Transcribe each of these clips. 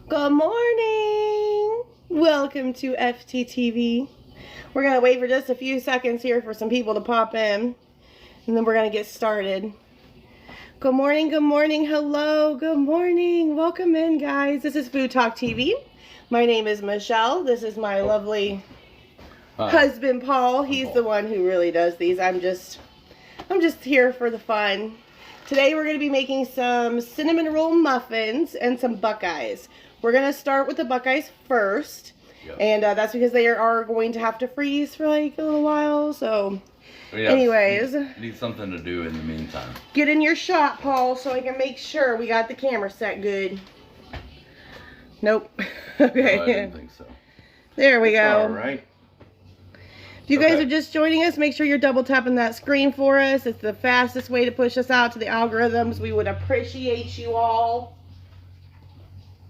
Good morning! Welcome to FTTV. We're going to wait for just a few seconds here for some people to pop in, and then we're going to get started. Good morning, hello, good morning. Welcome in, guys. This is FoodTokTV. My name is Michelle. This is my lovely husband, Paul. He's the one who really does these. I'm just here for the fun. Today we're going to be making some cinnamon roll muffins and some Buckeyes. We're going to start with the Buckeyes first. Yep. And that's because they are going to have to freeze for like a little while. So, anyways. Need something to do in the meantime. Get in your shot, Paul, so I can make sure we got the camera set good. Nope. Okay. No, I didn't think so. There we go. All right. If you guys are just joining us, make sure you're double tapping that screen for us. It's the fastest way to push us out to the algorithms. We would appreciate you all.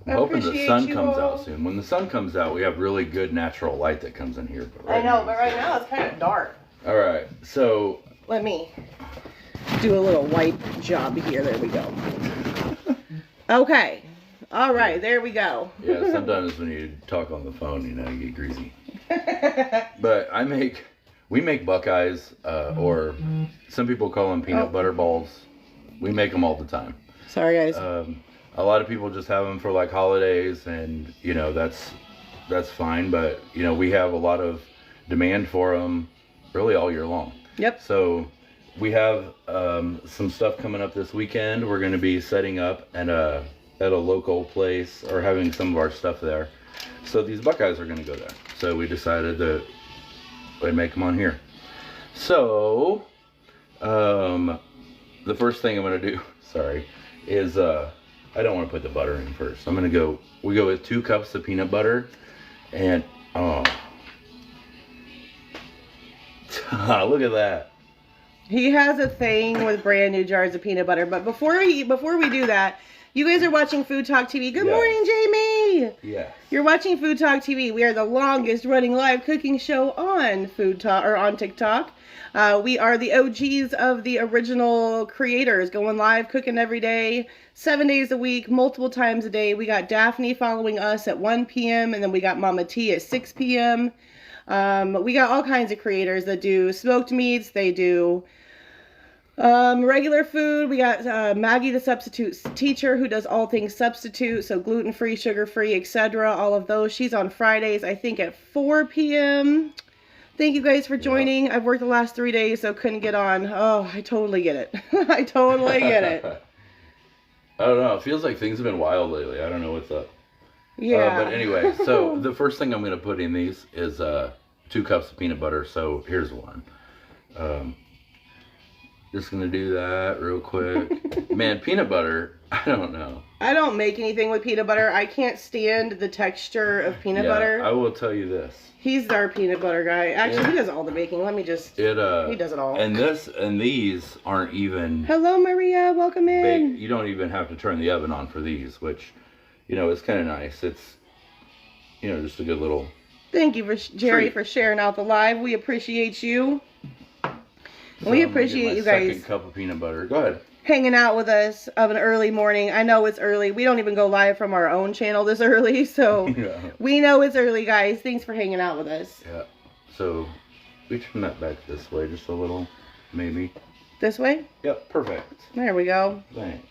I'm hoping the sun comes out soon. When the sun comes out, we have really good natural light that comes in here. But I know, but right now it's kind of dark. All right, so let me do a little wipe job here. There we go. Okay. All right, there we go. Yeah, sometimes when you talk on the phone, you know, you get greasy. But we make Buckeyes, or some people call them peanut butter balls. We make them all the time. Sorry, guys. A lot of people just have them for like holidays, and you know that's fine. But you know we have a lot of demand for them, really all year long. Yep. So we have some stuff coming up this weekend. We're going to be setting up at a local place or having some of our stuff there. So these Buckeyes are going to go there. So we decided that we'd make them on here. So the first thing I'm going to do, is I don't want to put the butter in first. We go with 2 cups of peanut butter and look at that. He has a thing with brand new jars of peanut butter. But before we do that, you guys are watching FoodTokTV. Good morning, Jamie. Yeah. You're watching FoodTokTV. We are the longest running live cooking show on on TikTok. We are the OGs of the original creators, going live, cooking every day, 7 days a week, multiple times a day. We got Daphne following us at 1 p.m. and then we got Mama T at 6 p.m. We got all kinds of creators that do smoked meats. They do regular food. We got Maggie, the substitute teacher, who does all things substitute, so gluten-free, sugar-free, etc. All of those. She's on Fridays, I think, at 4 p.m. Thank you guys for joining. I've worked the last 3 days, so couldn't get on. Oh, I totally get it. I totally get it. I don't know. It feels like things have been wild lately. I don't know what's up. Yeah. But anyway, so the first thing I'm going to put in these is 2 cups of peanut butter. So here's one. Just going to do that real quick. Man, peanut butter, I don't know. I don't make anything with peanut butter. I can't stand the texture of peanut butter. I will tell you this. He's our peanut butter guy. Actually, he does all the baking. Let me just... he does it all. And these aren't even... Hello, Maria. Welcome in. You don't even have to turn the oven on for these, which, you know, it's kind of nice. It's, you know, just a good little... Thank you, Jerry, for sharing out the live. We appreciate you. So we appreciate you guys. Second cup of peanut butter. Go ahead. Hanging out with us of an early morning. I know it's early. We don't even go live from our own channel this early, so we know it's early, guys. Thanks for hanging out with us. Yeah. So we turn that back this way just a little, maybe. This way? Yep. Perfect. There we go. Thanks.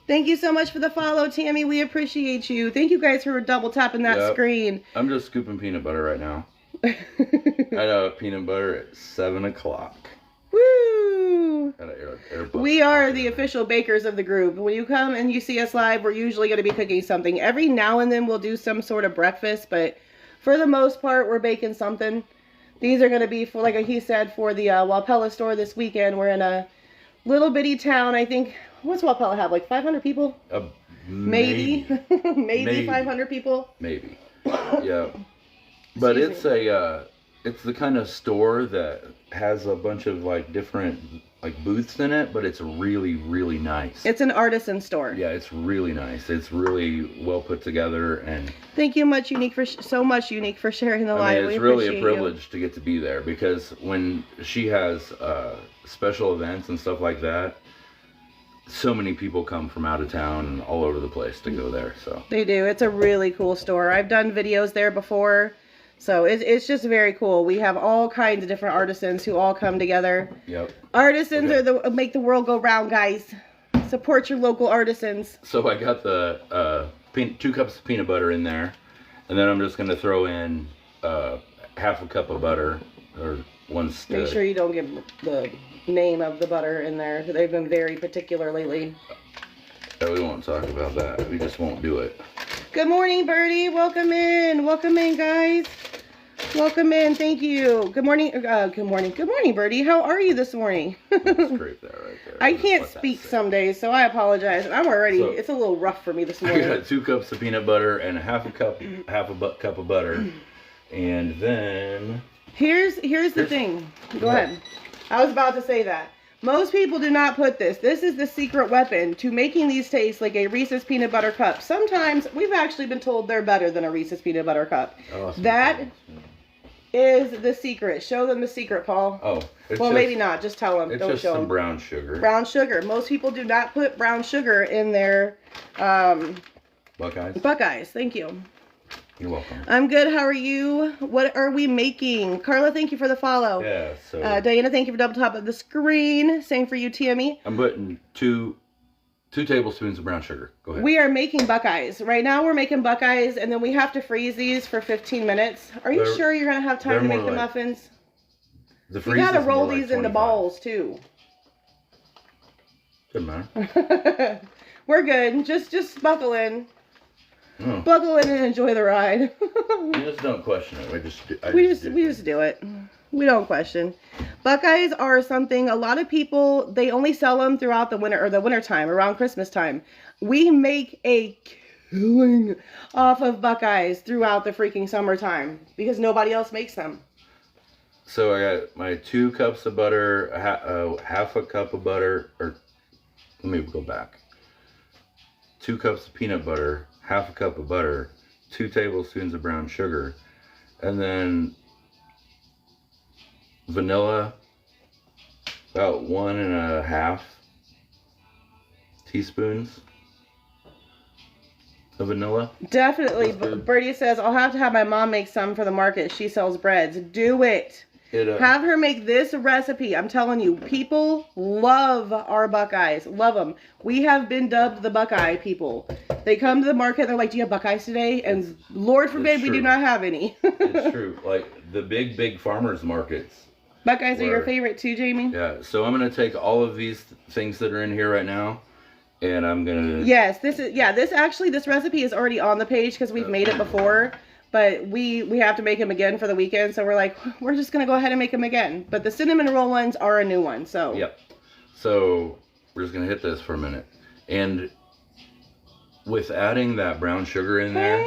Thank you so much for the follow, Tammy. We appreciate you. Thank you guys for double tapping that screen. I'm just scooping peanut butter right now. I know peanut butter at 7 o'clock. Woo! We are the official bakers of the group. When you come and you see us live, we're usually going to be cooking something. Every now and then we'll do some sort of breakfast, but for the most part, we're baking something. These are going to be, for, like he said, for the Wapella store this weekend. We're in a little bitty town. I think, what's Wapella have, like 500 people? Maybe. Maybe 500 people? Maybe. Yeah. But it's the kind of store that has a bunch of like different like booths in it, but it's really, really nice. It's an artisan store. Yeah, it's really nice. It's really well put together, and thank you Unique for Unique for sharing the live. It's really a privilege to get to be there, because when she has special events and stuff like that, so many people come from out of town and all over the place to go there. So They do. It's a really cool store. I've done videos there before. So it's just very cool. We have all kinds of different artisans who all come together. Yep. Artisans are the make the world go round, guys. Support your local artisans. So I got the 2 cups of peanut butter in there, and then I'm just gonna throw in half a cup of butter or 1 stick. Make sure you don't give the name of the butter in there. They've been very particular lately. We won't talk about that. We just won't do it. Good morning, Birdie. Welcome in. Welcome in, guys. Welcome in. Thank you. Good morning. Good morning. Good morning, Birdie. How are you this morning? Scrape that right there. I can't speak some days, so I apologize. I'm already. So, it's a little rough for me this morning. I got 2 cups of peanut butter and half a cup of butter, and then here's the thing. Go ahead. I was about to say that. Most people do not put this. This is the secret weapon to making these taste like a Reese's peanut butter cup. Sometimes we've actually been told they're better than a Reese's peanut butter cup. Oh, that is the secret. Show them the secret, Paul. Oh. Well, maybe not. Just tell them. It's Don't just show some them. brown sugar. Brown sugar. Most people do not put brown sugar in their Buckeyes. Buckeyes. Thank you. You're welcome. I'm good. How are you? What are we making? Carla, thank you for the follow. Yeah. So Diana, thank you for double top of the screen. Same for you, TME. I'm putting two tablespoons of brown sugar. Go ahead. We are making Buckeyes. Right now we're making Buckeyes, and then we have to freeze these for 15 minutes. Are you sure you're going to have time to make the muffins? You got to roll these into balls, too. Doesn't matter. We're good. Just buckle in. Oh. Buckle in and enjoy the ride. You just don't question it. We just do it. We don't question. Buckeyes are something a lot of people, they only sell them throughout the winter or the winter time, around Christmas time. We make a killing off of Buckeyes throughout the freaking summertime because nobody else makes them. So I got my 2 cups of butter, half a cup of butter, or let me go back. 2 cups of peanut butter, half a cup of butter, 2 tablespoons of brown sugar, and then vanilla, about 1.5 teaspoons of vanilla. Definitely. Birdie says, I'll have to have my mom make some for the market. She sells breads. Do it. Have her make this recipe. I'm telling you, people love our Buckeyes. Love them. We have been dubbed the Buckeye people. They come to the market and they're like, do you have Buckeyes today? And Lord forbid we do not have any. It's true. Like the big farmers markets. Buckeyes are your favorite too, Jamie? Yeah. So I'm going to take all of these things that are in here right now, and I'm going to... Yes, this recipe is already on the page because we've made it before. But we have to make them again for the weekend, so we're like, we're just going to go ahead and make them again. But the cinnamon roll ones are a new one, so. Yep. So we're just going to hit this for a minute. And with adding that brown sugar in there,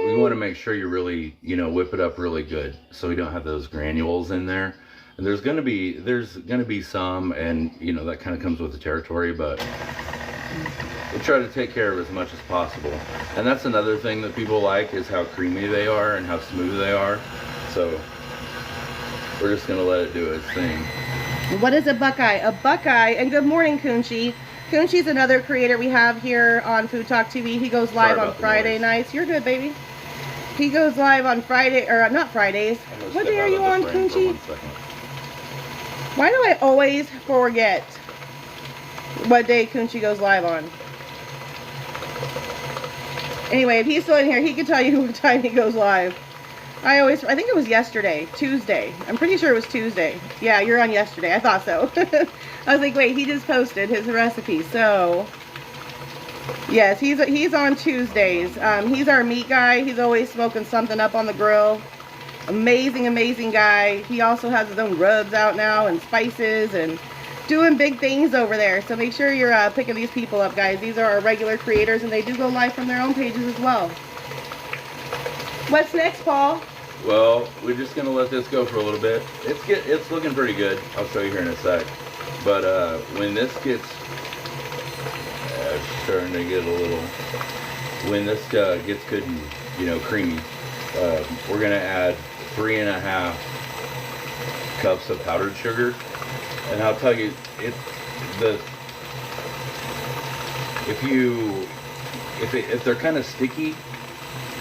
we want to make sure you really, whip it up really good so we don't have those granules in there. And there's going to be some, and, that kind of comes with the territory, but we try to take care of as much as possible. And that's another thing that people like is how creamy they are and how smooth they are. So we're just going to let it do its thing. What is a Buckeye? A Buckeye, and good morning, Kunchi. Kunchi's another creator we have here on Food Talk TV. He goes live on Friday nights. You're good, baby. He goes live on Friday, or not Fridays. What day are you on, Kunchi? Why do I always forget what day Kunchi goes live on? Anyway, if he's still in here, he can tell you what time he goes live. I think it was yesterday, Tuesday. I'm pretty sure it was Tuesday. Yeah, you're on yesterday. I thought so. I was like, wait, he just posted his recipe. So, yes, he's on Tuesdays. He's our meat guy. He's always smoking something up on the grill. Amazing, amazing guy. He also has his own rubs out now and spices and doing big things over there. So make sure you're picking these people up, guys. These are our regular creators, and they do go live from their own pages as well. What's next, Paul? Well, we're just gonna let this go for a little bit. It's looking pretty good. I'll show you here in a sec. But when this gets starting to get a little, when this gets good and creamy, we're gonna add 3.5 cups of powdered sugar. And I'll tell you, if they're kind of sticky,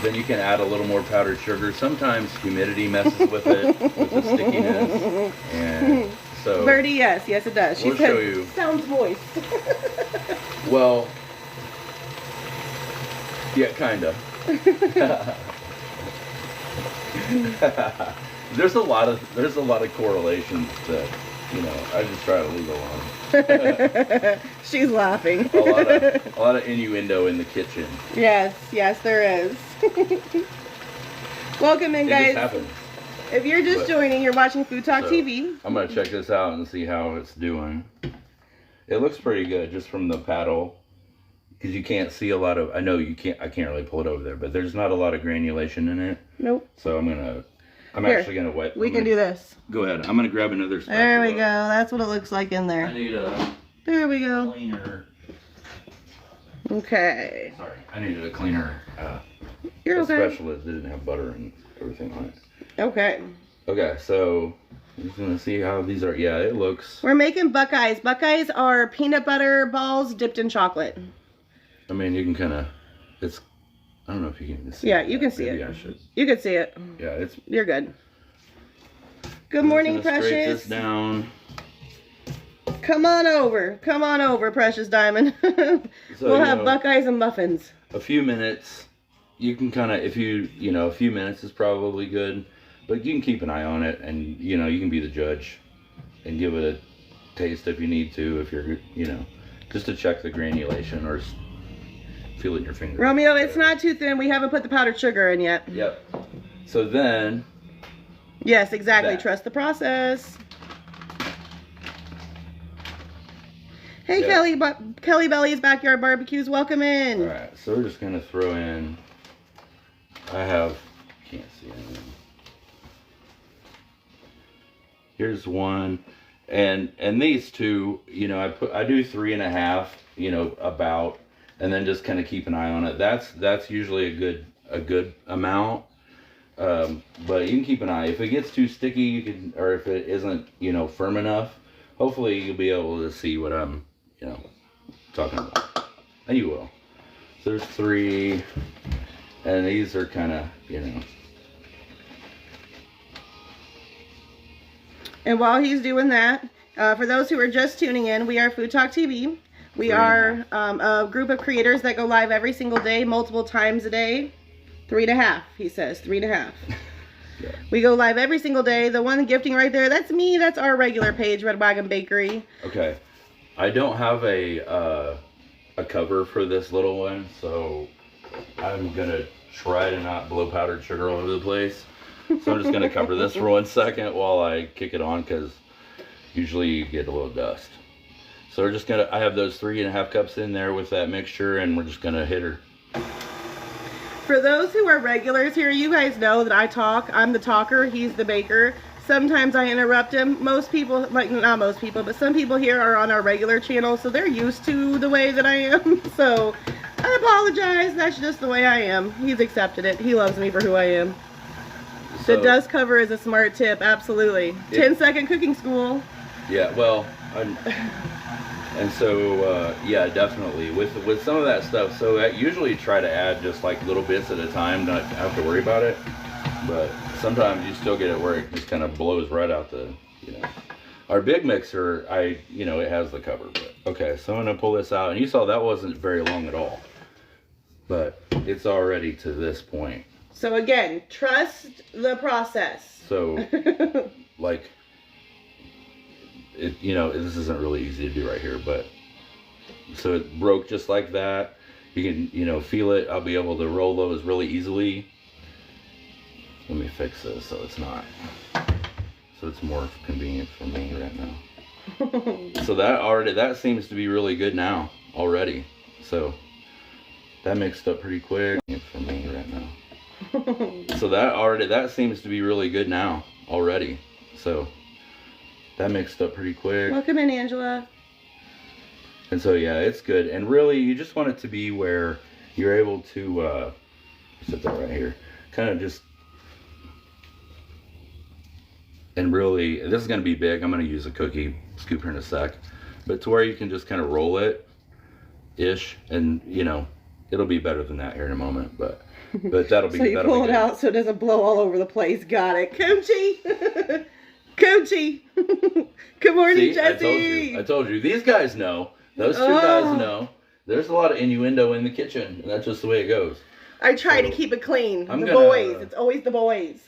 then you can add a little more powdered sugar. Sometimes humidity messes with it, with the stickiness. And so Birdie, yes, it does. She we'll said, show you. Sounds moist. Well, yeah, kinda. There's a lot of correlations that, I just try to leave alone. She's laughing. a lot of innuendo in the kitchen. Yes, there is. Welcome in, guys. It just happens. If you're just joining, you're watching Food Talk TV. I'm gonna check this out and see how it's doing. It looks pretty good just from the paddle, because you can't see a lot of. I know you can't. I can't really pull it over there, but there's not a lot of granulation in it. Nope. So I'm actually gonna wet. We can do this. Go ahead. I'm gonna grab another spatula. There we go. That's what it looks like in there. I need There we go. cleaner. Okay. Sorry, I needed a cleaner. You're okay. Spatula that didn't have butter and everything on it. Okay. Okay, so I'm just gonna see how these are. Yeah, it looks. We're making Buckeyes. Buckeyes are peanut butter balls dipped in chocolate. I mean, you can kind of. It's. I don't know if you can even see. Yeah, you can see Maybe it. I should. You can see it. Yeah, it's. You're good. Good morning, Scrape Precious. this down. Come on over, Precious Diamond. So, we'll have Buckeyes and muffins. A few minutes. You can kind of, if a few minutes is probably good, but you can keep an eye on it, and you can be the judge, and give it a taste if you need to, if you're, just to check the granulation or feel it in your finger. Romeo, it's not too thin. We haven't put the powdered sugar in yet. Yep. So then. Yes, exactly. Trust the process. Hey, Yeah. Kelly Belly's Backyard Barbecues. Welcome in. All right. So we're just gonna throw in. Can't see anything. Here's one, and these two. I do 3.5. About, and then just kind of keep an eye on it. That's usually a good amount. But you can keep an eye. If it gets too sticky, you can, or if it isn't, firm enough, hopefully you'll be able to see what I'm, talking about. And you will. So there's 3, and these are kind of, And while he's doing that, for those who are just tuning in, we are Food Talk TV. We are a group of creators that go live every single day, multiple times a day. 3.5, he says. 3.5. Yeah. We go live every single day. The one gifting right there, that's me. That's our regular page, Red Wagon Bakery. Okay. I don't have a cover for this little one, so I'm going to try to not blow powdered sugar all over the place. So I'm just going to cover this for 1 second while I kick it on, because usually you get a little dust. So we're just going to, I have those 3.5 cups in there with that mixture, and we're just going to hit her. For those who are regulars here, you guys know that I talk. I'm the talker, he's the baker. Sometimes I interrupt him. Most people, not most people, but some people here are on our regular channel, so they're used to the way that I am. So I apologize. That's just the way I am. He's accepted it. He loves me for who I am. So, the dust cover is a smart tip, absolutely. 10-second cooking school. Yeah, well, and so, yeah, definitely. With some of that stuff, so I usually try to add just like little bits at a time, not have to worry about it. But sometimes you still get it where it just kind of blows right out the, Our big mixer, it has the cover. But okay, so I'm going to pull this out. And you saw that wasn't very long at all. But it's already to this point. So again, trust the process. So, like, this isn't really easy to do right here, but so it broke just like that. You can, feel it. I'll be able to roll those really easily. Let me fix this so it's not, so it's more convenient for me right now. So that seems to be really good now already. So that mixed up pretty quick for me right now. So that seems to be really good now already. So that mixed up pretty quick. Welcome in, Angela. And so yeah, it's good. And really, you just want it to be where you're able to set that right here, kind of just. And really, this is going to be big. I'm going to use a cookie scooper in a sec. But to where you can just kind of roll it ish, and you know, it'll be better than that here in a moment, but that'll be. So you that'll pull be it good. out so it doesn't blow all over the place. Got it, Coochie. Coochie. Good morning, See, Jesse. I told you. These guys know. Those two guys know. There's a lot of innuendo in the kitchen, and that's just the way it goes. I try to keep it clean. I'm the gonna- boys. It's always the boys.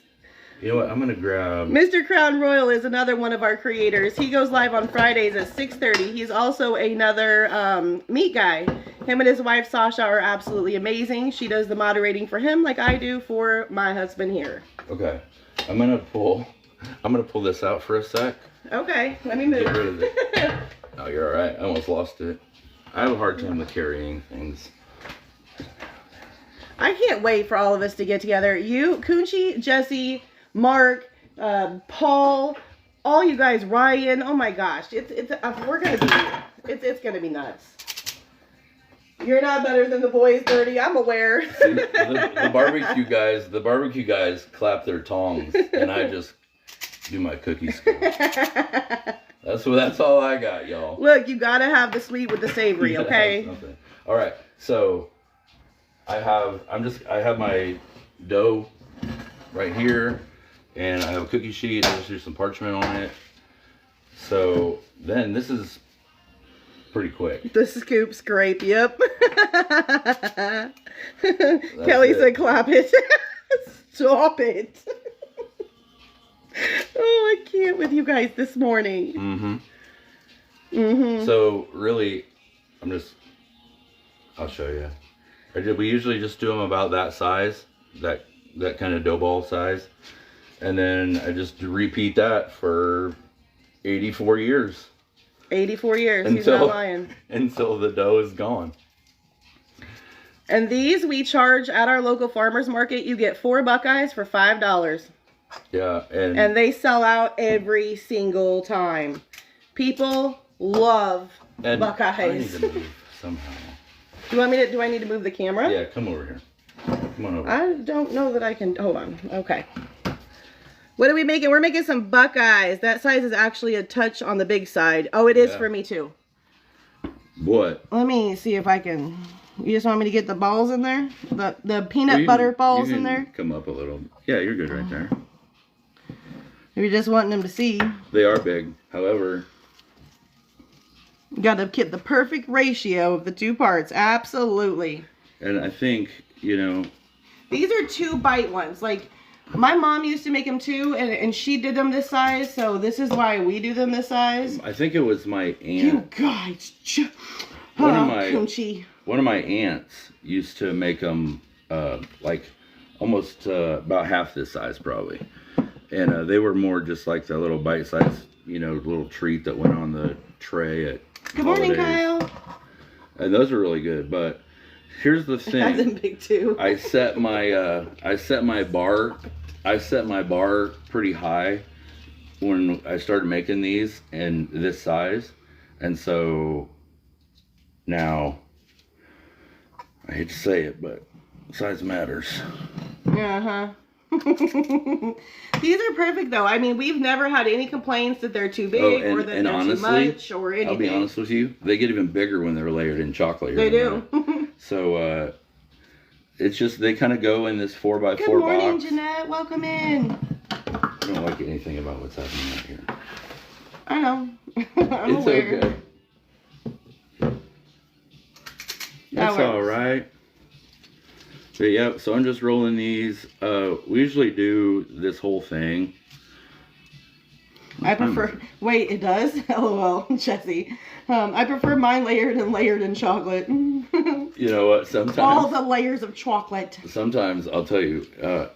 You know what? I'm gonna grab. Mr. Crown Royal is another one of our creators. He goes live on Fridays at 6:30. He's also another meat guy. Him and his wife Sasha are absolutely amazing. She does the moderating for him like I do for my husband here. Okay, I'm gonna pull this out for a sec. Okay, let me move. Get rid of it. Oh, you're all right. I almost lost it. I have a hard time with carrying things. I can't wait for all of us to get together. You, Kunchi, Jesse, Mark, Paul, all you guys, Ryan. Oh my gosh, it's gonna be nuts. You're not better than the boys, Birdie. I'm aware. See, the barbecue guys clap their tongs, and I just do my cookie scoop. That's all I got, y'all. Look, you gotta have the sweet with the savory, okay? All right, so I have my dough right here, and I have a cookie sheet. I just do some parchment on it. So then this is pretty quick. The scoop scrape, yep. Kelly said clap it. Stop it. Oh, I can't with you guys this morning. So really, I'll show you. We usually just do them about that size, that kind of dough ball size. And then I just repeat that for 84 years. 84 years, he's not lying. Until the dough is gone. And these we charge at our local farmer's market. You get 4 Buckeyes for $5. Yeah, and they sell out every single time. People love Buckeyes. I need to move somehow. Do I need to move the camera? Yeah, come over here. Come on over. I don't know that I can. Hold on. Okay. What are we making? We're making some Buckeyes. That size is actually a touch on the big side. Oh, it is for me too. What? Let me see if I can. You just want me to get the balls in there? The peanut butter balls in there? Come up a little. Yeah, you're good right there. You're just wanting them to see. They are big. However, you got to get the perfect ratio of the 2 parts. Absolutely. And I think, these are 2-bite ones. Like, my mom used to make them too, and she did them this size, so this is why we do them this size. I think it was my aunt. You guys. One of my aunts used to make them like almost about half this size probably. And they were more just like the little bite size, little treat that went on the tray at Good morning, holidays. Kyle. And those are really good, but here's the thing. I have them big too. I set my bar pretty high when I started making these and this size. And so now I hate to say it, but size matters. Uh-huh. These are perfect though. I mean, we've never had any complaints that they're too big or that they're honestly, too much or anything. I'll be honest with you, they get even bigger when they're layered in chocolate. They do. So it's just they kind of go in this 4x4 box. Good morning, Jeanette. Welcome in. I don't like anything about what's happening right here. I know. I'm it's aware. okay. That's all right. But yeah, so I'm just rolling these. We usually do this whole thing. I prefer. Wait, it does? LOL, Jesse. I prefer mine layered in chocolate. You know what? Sometimes all the layers of chocolate. Sometimes I'll tell you,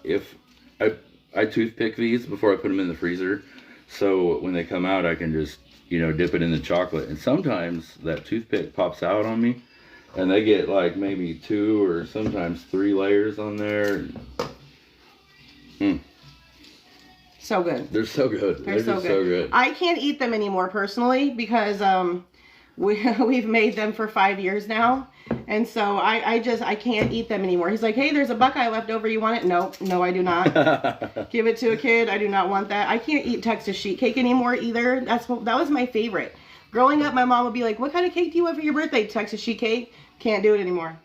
if I toothpick these before I put them in the freezer, so when they come out, I can just dip it in the chocolate. And sometimes that toothpick pops out on me. And they get like maybe 2 or sometimes 3 layers on there. So good. They're so good. They're so good. I can't eat them anymore personally because we've made them for 5 years now. And so I can't eat them anymore. He's like, hey, there's a Buckeye left over. You want it? No, I do not. Give it to a kid. I do not want that. I can't eat Texas sheet cake anymore either. That was my favorite. Growing up, my mom would be like, what kind of cake do you want for your birthday? Texas sheet cake. Can't do it anymore.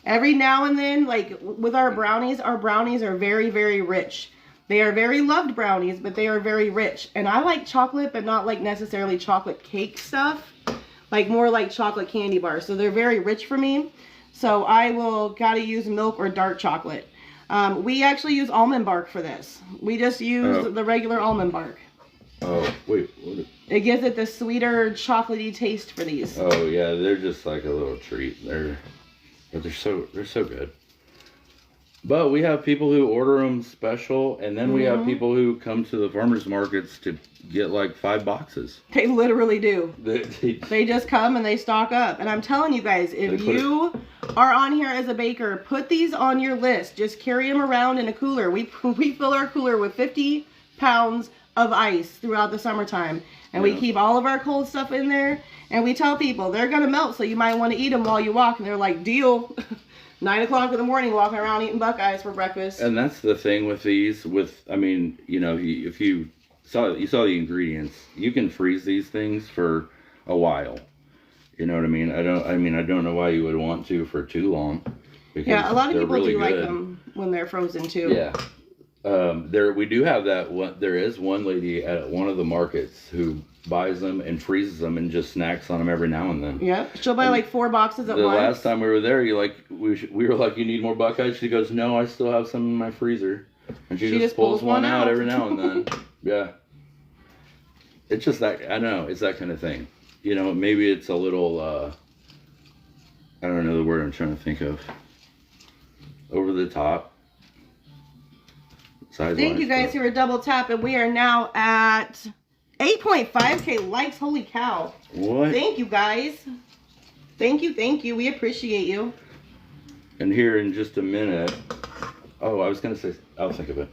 Every now and then, like with our brownies are very, very rich. They are very loved brownies, but they are very rich. And I like chocolate, but not like necessarily chocolate cake stuff. Like more like chocolate candy bars. So they're very rich for me. So I will gotta use milk or dark chocolate. We actually use almond bark for this. We just use the regular almond bark. Oh, wait. What? It gives it the sweeter, chocolatey taste for these. Oh yeah, they're just like a little treat. They're so good. But we have people who order them special, and then we have people who come to the farmers markets to get like 5 boxes. They literally do. They just come and they stock up. And I'm telling you guys, if you are on here as a baker, put these on your list. Just carry them around in a cooler. We fill our cooler with 50 pounds of ice throughout the summertime. And we keep all of our cold stuff in there. And we tell people they're going to melt, so you might want to eat them while you walk. And they're like, deal. 9 o'clock in the morning, walking around eating Buckeyes for breakfast. And that's the thing with these. I mean, you know, if you saw the ingredients, you can freeze these things for a while. You know what I mean? I don't know why you would want to for too long. Yeah, a lot of people really do like them when they're frozen too. Yeah. We do have that one. There is one lady at one of the markets who buys them and freezes them and just snacks on them every now and then. Yeah, she'll buy like 4 boxes at once. The last time we were there, we were like, you need more Buckeyes? She goes, no, I still have some in my freezer. And she just pulls one out every now and then. Yeah. It's just that, I don't know, it's that kind of thing. You know, maybe it's a little, I don't know the word I'm trying to think of. Over the top. Thank you guys who are double tapping. We are now at 8.5K likes. Holy cow. What? Thank you guys. Thank you. We appreciate you. And here in just a minute. Oh, I was going to say, I'll think of it.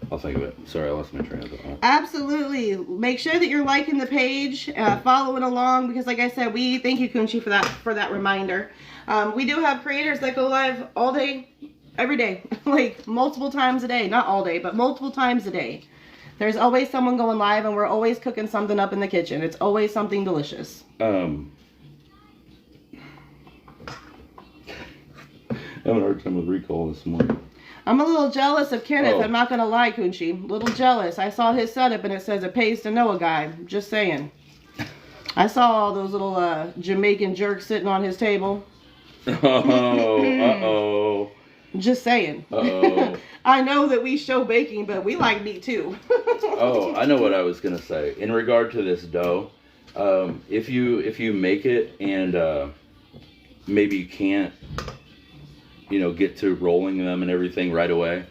Sorry, I lost my train of thought. Absolutely. Make sure that you're liking the page, following along, because like I said, we thank you, Kunchi, for that reminder. We do have creators that go live all day, every day, like multiple times a day. Not all day, but multiple times a day. There's always someone going live, and we're always cooking something up in the kitchen. It's always something delicious. I'm having a hard time with recall this morning. I'm a little jealous of Kenneth. I'm not going to lie, Kunchi. A little jealous. I saw his setup, and it says it pays to know a guy. Just saying. I saw all those little Jamaican jerks sitting on his table. Uh-oh. Just saying. Uh-oh. I know that we show baking, but we like meat too. Oh, I know what I was gonna say. In regard to this dough, if you make it and maybe you can't, get to rolling them and everything right away,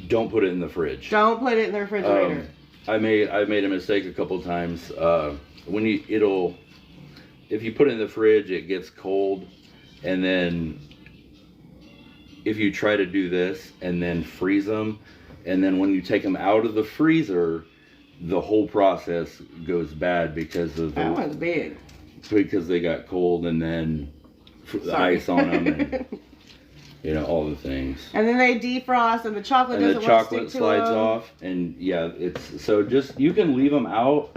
don't put it in the fridge. Don't put it in the refrigerator. I made a mistake a couple times. If you put it in the fridge, it gets cold, and then if you try to do this and then freeze them, and then when you take them out of the freezer, the whole process goes bad because of that one's big. Because they got cold and then the ice on them and all the things. And then they defrost and the chocolate doesn't want to stick to them. The chocolate slides off, and yeah, it's so just you can leave them out.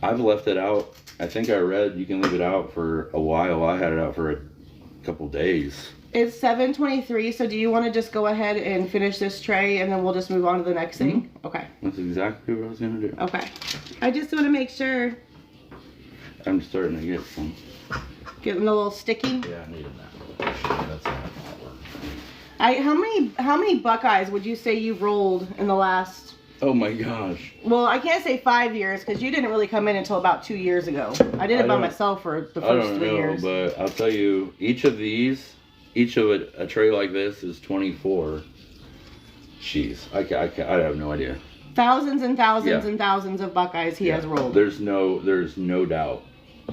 I've left it out. I think I read you can leave it out for a while. I had it out for a couple days. It's 7:23, so do you want to just go ahead and finish this tray and then we'll just move on to the next thing? Okay. That's exactly what I was going to do. Okay. I just want to make sure. I'm starting to get some. Getting a little sticky? Yeah, I needed that. That's not how many Buckeyes would you say you've rolled in the last... Oh my gosh. Well, I can't say 5 years because you didn't really come in until about 2 years ago. I did it by myself for the first 3 years. But I'll tell you, each of a tray like this is 24. Jeez, I have no idea. Thousands and thousands and thousands of Buckeyes he has rolled. There's no doubt.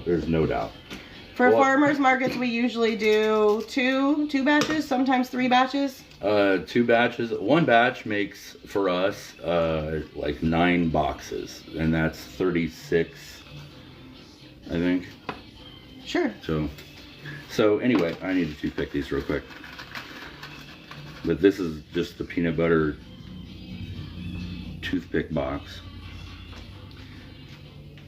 There's no doubt. For farmers markets, we usually do two batches, sometimes 3 batches. 2 batches. 1 batch makes for us like 9 boxes, and that's 36, I think. Sure. So anyway, I need to toothpick these real quick. But this is just the peanut butter toothpick box.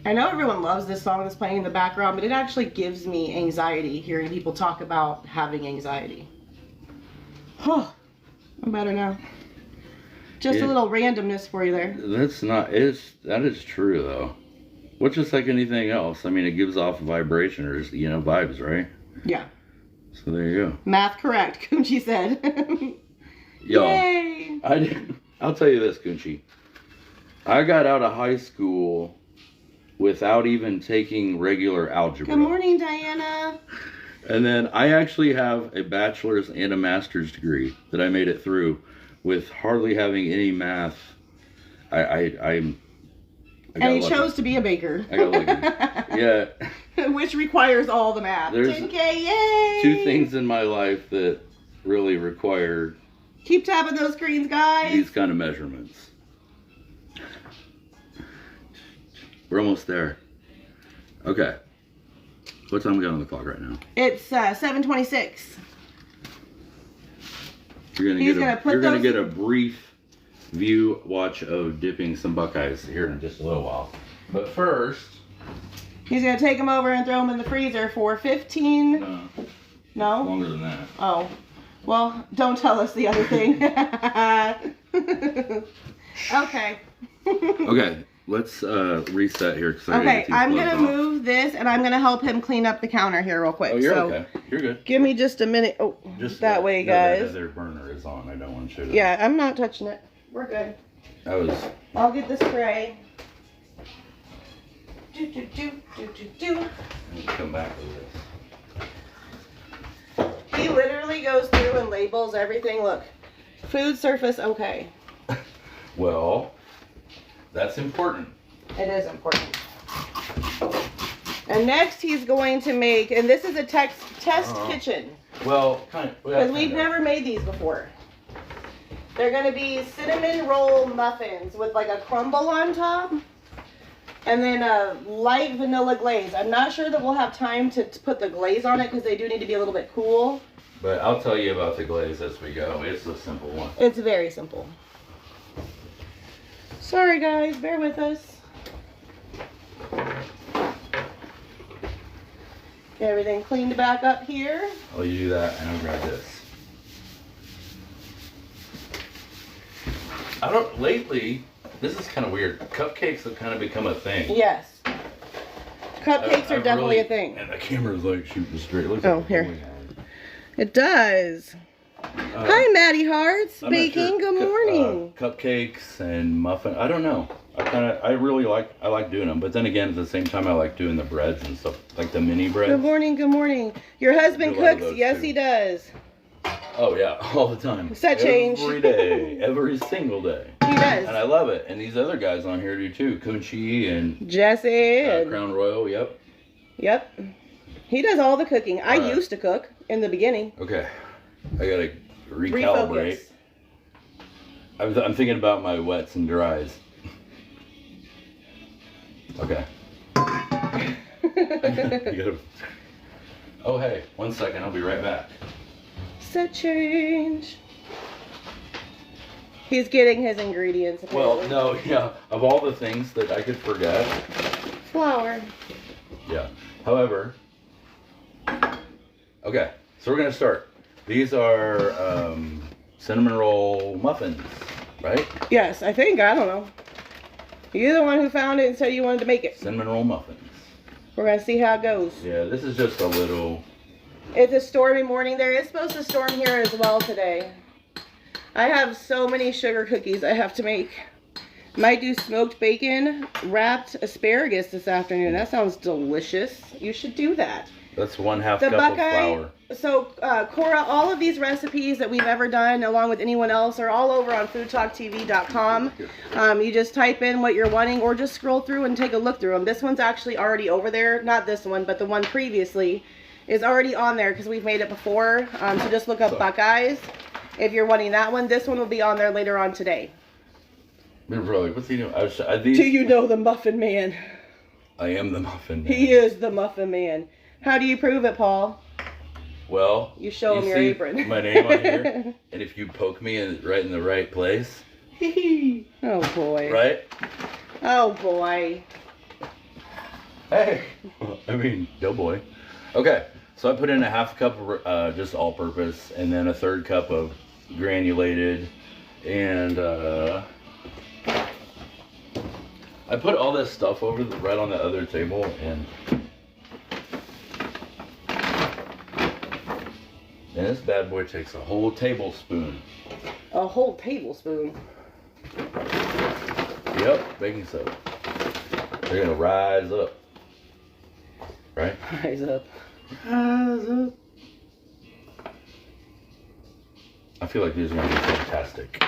I know everyone loves this song that's playing in the background, but it actually gives me anxiety hearing people talk about having anxiety. Oh, I'm better now. Just a little randomness for you there. That is true though. Well, just like anything else. I mean, it gives off vibration or, vibes, right? Yeah. So there you go. Math correct, Kunchi said. Yay! I'll tell you this, Kunchi. I got out of high school without even taking regular algebra. Good morning, Diana. And then I actually have a bachelor's and a master's degree that I made it through with hardly having any math. And he chose to be a baker. I got lucky. Yeah. Which requires all the math. There's 10K, yay! 2 things in my life that really require... Keep tapping those screens, guys. These kind of measurements. We're almost there. Okay. What time we got on the clock right now? It's 7:26. You're gonna get a brief watch of dipping some Buckeyes here in just a little while. But first, he's gonna take them over and throw them in the freezer for 15. No? Longer than that. Oh. Well, don't tell us the other thing. Okay. Okay. Let's reset here. Okay, I'm going to move this, and I'm going to help him clean up the counter here real quick. Oh, you're okay. You're good. Give me just a minute. Oh, just that way, guys. That other burner is on. I don't want to show that. Yeah, I'm not touching it. We're good. I'll get the spray. Come back with this. He literally goes through and labels everything. Look, food surface okay. Well... That's important. It is important. And next he's going to make, and this is a test kitchen. Well, kind of. Because we've never made these before. They're going to be cinnamon roll muffins with like a crumble on top. And then a light vanilla glaze. I'm not sure that we'll have time to put the glaze on it because they do need to be a little bit cool. But I'll tell you about the glaze as we go. It's a simple one. It's very simple. Sorry guys, bear with us. Get everything cleaned back up here. Oh, you do that and I'll grab this. Lately, this is kind of weird. Cupcakes have kind of become a thing. Yes. Cupcakes are definitely a thing. And the camera's like shooting straight. Here. It does. Hi, Maddie Hearts. Baking. Good morning. Cupcakes and muffin. I don't know. I really like doing them, but then again, at the same time, I like doing the breads and stuff, like the mini breads. Good morning. Good morning. Your husband cooks? Yes, he does. Oh yeah, all the time. Set change. Every day, every single day. He does. And I love it. And these other guys on here do too. Kunchi and Jesse and Crown Royal. Yep. Yep. He does all the cooking. I used to cook in the beginning. Okay. I gotta recalibrate. Refocus. I'm thinking about my wets and dries. Okay. Oh hey, 1 second. I'll be right back. Set change. He's getting his ingredients. Apparently. Well, no, yeah. Of all the things that I could forget. Flour. Yeah. However. Okay. So we're gonna start. These are cinnamon roll muffins, right? Yes, I think. I don't know. You're the one who found it and said you wanted to make it. Cinnamon roll muffins. We're going to see how it goes. Yeah, this is just a little... It's a stormy morning. There is supposed to storm here as well today. I have so many sugar cookies I have to make. Might do smoked bacon wrapped asparagus this afternoon. That sounds delicious. You should do that. That's 1/2 cup of flour. So, Cora, all of these recipes that we've ever done, along with anyone else, are all over on FoodTokTV.com. You just type in what you're wanting, or just scroll through and take a look through them. This one's actually already over there. Not this one, but the one previously is already on there because we've made it before. So just look up Buckeyes if you're wanting that one. This one will be on there later on today. Really, what's he doing? Do you know the Muffin Man? I am the Muffin Man. He is the Muffin Man. How do you prove it, Paul? Well, you show him your apron. My name on here, and if you poke me right in the right place. Oh boy. Right? Oh boy. Hey, I mean, doughboy. Okay, so I put in a half cup of just all-purpose, and then a third cup of granulated, and I put all this stuff over right on the other table, and this bad boy takes a whole tablespoon. A whole tablespoon? Yep, baking soda. They're gonna rise up. Right? Rise up. Rise up. I feel like these are gonna be fantastic.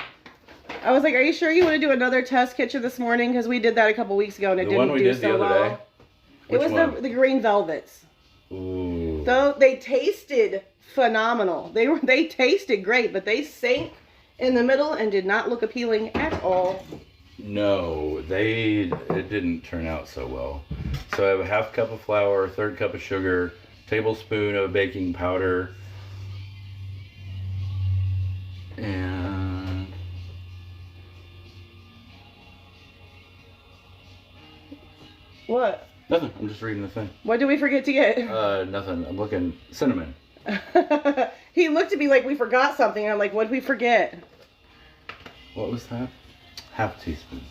I was like, are you sure you want to do another test kitchen this morning? Because we did that a couple weeks ago and it didn't do so well. It was the green velvets. Ooh. So they tasted phenomenal. They tasted great, but they sank in the middle and did not look appealing at all. No, it didn't turn out so well. So I have a half cup of flour, a third cup of sugar, tablespoon of baking powder, and what? Nothing. I'm just reading the thing. What did we forget to get? Nothing. I'm looking. Cinnamon. He looked at me like we forgot something. I'm like, what did we forget? What was that? Half teaspoon.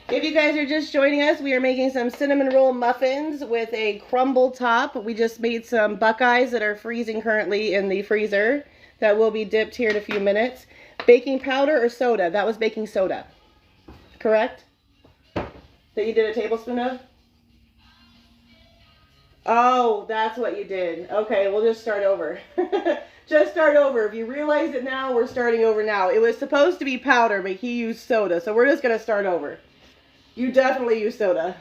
If you guys are just joining us, we are making some cinnamon roll muffins with a crumble top. We just made some Buckeyes that are freezing currently in the freezer that will be dipped here in a few minutes. Baking powder or soda? That was baking soda. Correct? That you did a tablespoon of? Oh, that's what you did. Okay, we'll just start over. Just start over. If you realize it now, we're starting over now. It was supposed to be powder, but he used soda, so we're just going to start over. You definitely use soda.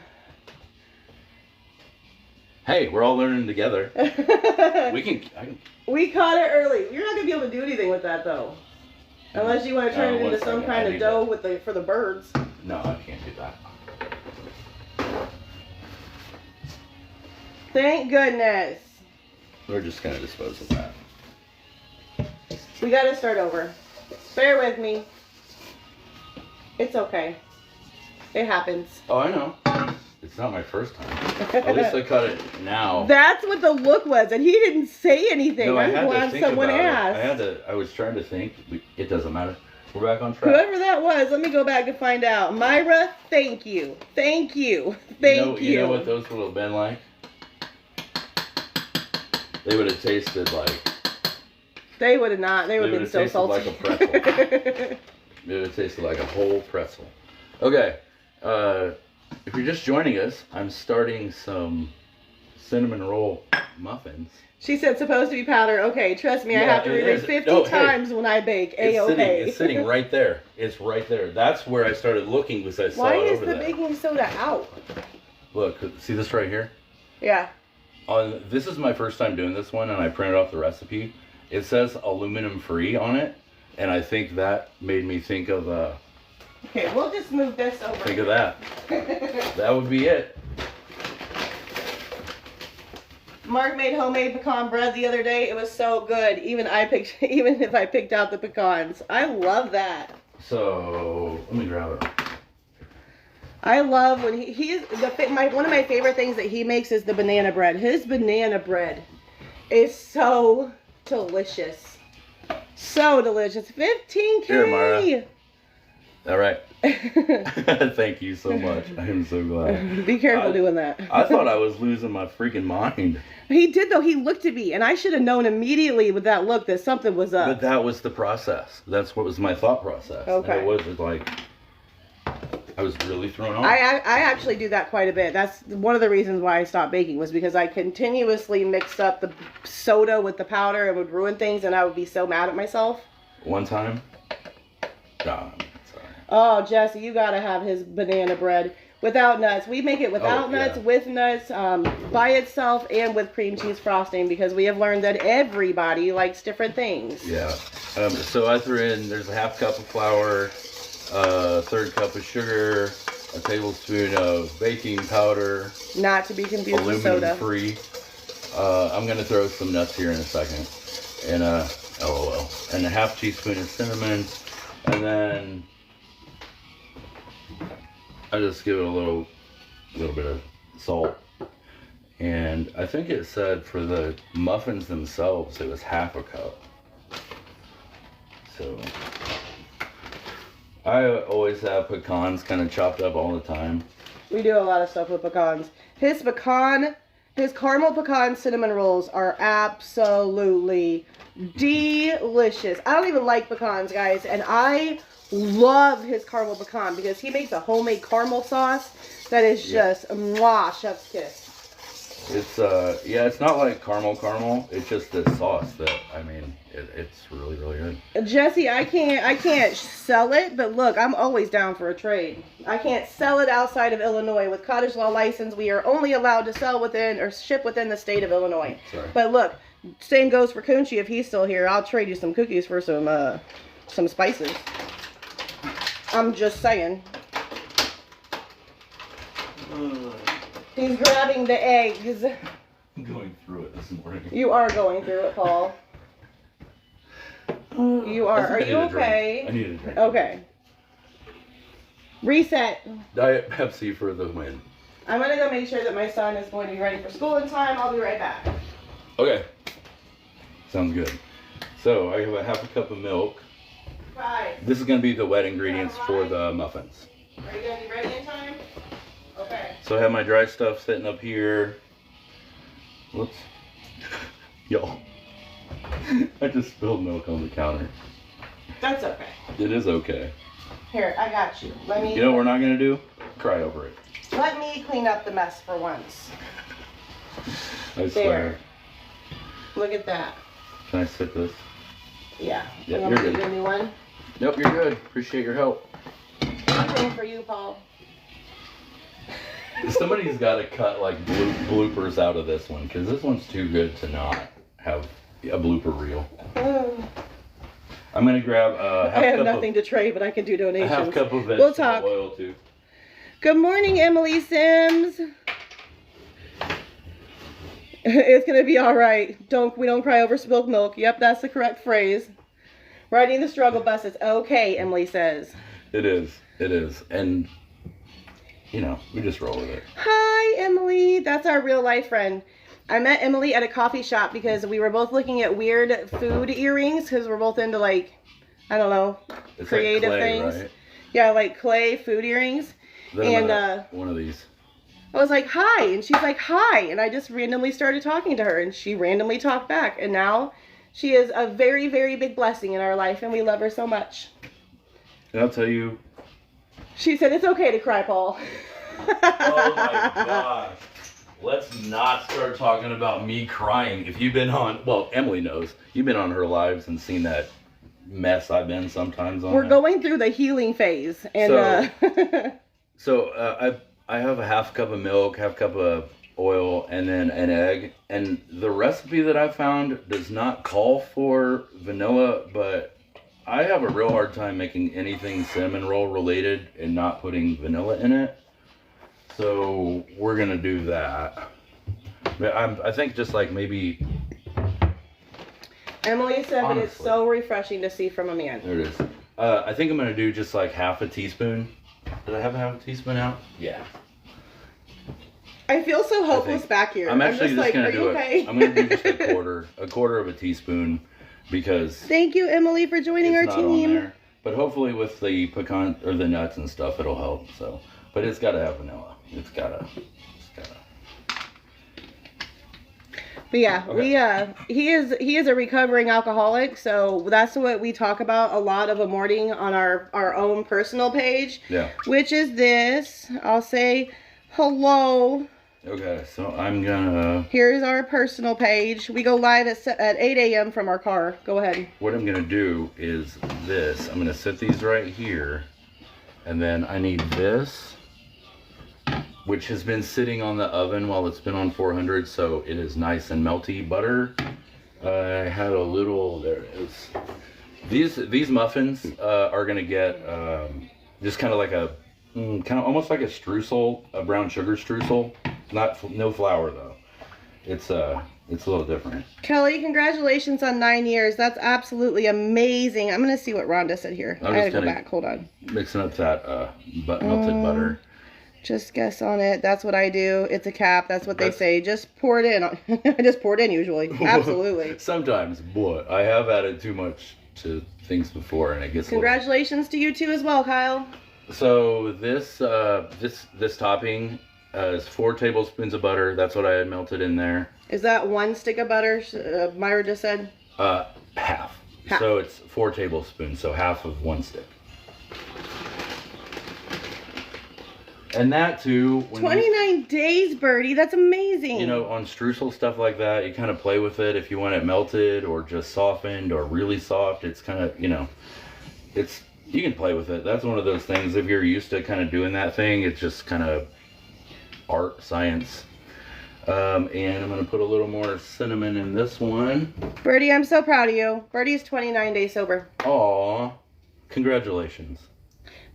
Hey, we're all learning together. We caught it early. You're not gonna be able to do anything with that though, unless you want to turn it into some kind of dough for the birds. No, I can't do that. Thank goodness. We're just gonna dispose of that. We gotta start over. Bear with me. It's okay. It happens. Oh, I know. It's not my first time. At least I caught it now. That's what the look was, and he didn't say anything. No, I'm glad someone asked. I was trying to think. It doesn't matter. We're back on track. Whoever that was, let me go back and find out. Myra, thank you. Thank you. Thank you. You know what those would have been like? They would have tasted like... They would have not. They would have been so salty. Like a pretzel. It would have tasted like a whole pretzel. Okay. If you're just joining us, I'm starting some cinnamon roll muffins. She said supposed to be powder. Okay, trust me, I have to read it 50 times when I bake. A-okay. It's sitting right there. It's right there. That's where I started looking because I saw it over there. Why is the baking soda out? Look, see this right here? Yeah. This is my first time doing this one, and I printed off the recipe. It says aluminum free on it, and I think that made me think of okay, we'll just move this over. Think of that. That would be it. Mark made homemade pecan bread the other day. It was so good. Even if I picked out the pecans. I love that. So let me grab it. I love when one of my favorite things that he makes is the banana bread. His banana bread is so delicious. So delicious. 15K. Here, Mara. All right. Thank you so much. I am so glad. Be careful doing that. I thought I was losing my freaking mind. He did, though. He looked at me, and I should have known immediately with that look that something was up. But that was the process. That's what was my thought process. Okay. And it was like, I was really thrown off. I actually do that quite a bit. That's one of the reasons why I stopped baking, was because I continuously mixed up the soda with the powder and would ruin things, and I would be so mad at myself. One time? No. Oh, Jesse, you gotta have his banana bread without nuts. We make it without nuts, with nuts, by itself, and with cream cheese frosting, because we have learned that everybody likes different things. Yeah. So I threw in, there's a half cup of flour, a third cup of sugar, a tablespoon of baking powder. Not to be confused with soda. Aluminum free. I'm gonna throw some nuts here in a second, and LOL, and a half teaspoon of cinnamon, and then I just give it a little a little bit of salt. And I think it said for the muffins themselves, it was half a cup. So I always have pecans kind of chopped up all the time. We do a lot of stuff with pecans. His caramel pecan cinnamon rolls are absolutely delicious. I don't even like pecans, guys, and I love his caramel pecan because he makes a homemade caramel sauce that is just mwah, chef's kiss. It's it's not like caramel. It's just the sauce that, I mean, it's really, really good. Jesse, I can't sell it, but look, I'm always down for a trade. I can't sell it outside of Illinois. With cottage law license, we are only allowed to sell within or ship within the state of Illinois. Sorry. But look, same goes for Kunchi. If he's still here, I'll trade you some cookies for some spices. I'm just saying. He's grabbing the eggs. I'm going through it this morning. You are going through it, Paul. You are. Are you okay? I need a drink. Okay. Reset. Diet Pepsi for the win. I'm going to go make sure that my son is going to be ready for school in time. I'll be right back. Okay. Sounds good. So I have a half a cup of milk. Bye. This is going to be the wet ingredients for the muffins. Are you going to be ready in time? Okay. So I have my dry stuff sitting up here. Whoops. Y'all. I just spilled milk on the counter. That's okay. It is okay. Here, I got you. Let me. You know what we're not going to do? Cry over it. Let me clean up the mess for once. I swear. Look at that. Can I sip this? Yeah. Yeah, I'm you're gonna good. give you a new one. Nope, you're good. Appreciate your help. Anything for you, Paul. Somebody's got to cut like bloopers out of this one because this one's too good to not have a blooper reel. I'm gonna grab a half I have cup nothing to trade, but I can do donations. a half cup of We'll vegetable talk. oil too. Good morning, Emily Sims. It's gonna be all right. We don't cry over spilled milk. Yep, that's the correct phrase. Riding the struggle bus is okay, Emily says. It is, and you know, we just roll with it. Hi, Emily. That's our real life friend. I met Emily at a coffee shop because we were both looking at weird food earrings because we're both into, like, I don't know, It's creative like clay, things. right? Yeah, like clay food earrings. Then And one of these. I was like, hi. And she's like, hi. And I just randomly started talking to her. And she randomly talked back. And now she is a very, very big blessing in our life. And we love her so much. And I'll tell you. She said, it's okay to cry, Paul. Oh my gosh. Let's not start talking about me crying. If you've been on, well, Emily knows. You've been on her lives and seen that mess I've been sometimes on. We're going through the healing phase. And So I have a half cup of milk, half cup of oil, and then an egg. And the recipe that I found does not call for vanilla, but I have a real hard time making anything cinnamon roll related and not putting vanilla in it. So we're gonna do that. But I think just like maybe. Emily said that it's Honestly. so refreshing to see from a man. There it is. I think I'm gonna do just like half a teaspoon. Did I have a half a teaspoon out? Yeah. I feel so hopeless back here. I'm actually just gonna are do you it. okay? I'm gonna do just a quarter of a teaspoon because Thank you, Emily, for joining our it's not on team. there. But hopefully with the pecan or the nuts and stuff, it'll help. So, but it's gotta have vanilla. It's gotta. But yeah, Okay. he is a recovering alcoholic, so that's what we talk about a lot of a morning on our own personal page. Yeah. Which is this. I'll say hello. Okay, so I'm gonna. Here's our personal page. We go live at 8 a.m. from our car. Go ahead. What I'm gonna do is this. I'm gonna set these right here, and then I need this, which has been sitting on the oven while it's been on 400, so it is nice and melty butter. I had a little. There it is. These muffins are gonna get just kind of like a kind of almost like a streusel, a brown sugar streusel. No flour though. It's a little different. Kelly, congratulations on 9 years. That's absolutely amazing. I'm gonna see what Rhonda said here. I gotta go back. Hold on. Mixing up that melted butter. Just guess on it. That's what I do. It's a cap. That's what they say. Just pour it in. I just pour it in usually. Absolutely. Sometimes, boy, I have added too much to things before, and it gets. Congratulations to you too as well, Kyle. So this topping is 4 tablespoons of butter. That's what I had melted in there. Is that 1 stick of butter? Myra just said. Half. So it's 4 tablespoons. So half of 1 stick. And that too. 29 days, Birdie. That's amazing. You know, on streusel, stuff like that, you kind of play with it if you want it melted or just softened or really soft. It's kind of, you know, you can play with it. That's one of those things. If you're used to kind of doing that thing, it's just kind of art, science. And I'm going to put a little more cinnamon in this one. Birdie, I'm so proud of you. Birdie's 29 days sober. Aw, congratulations.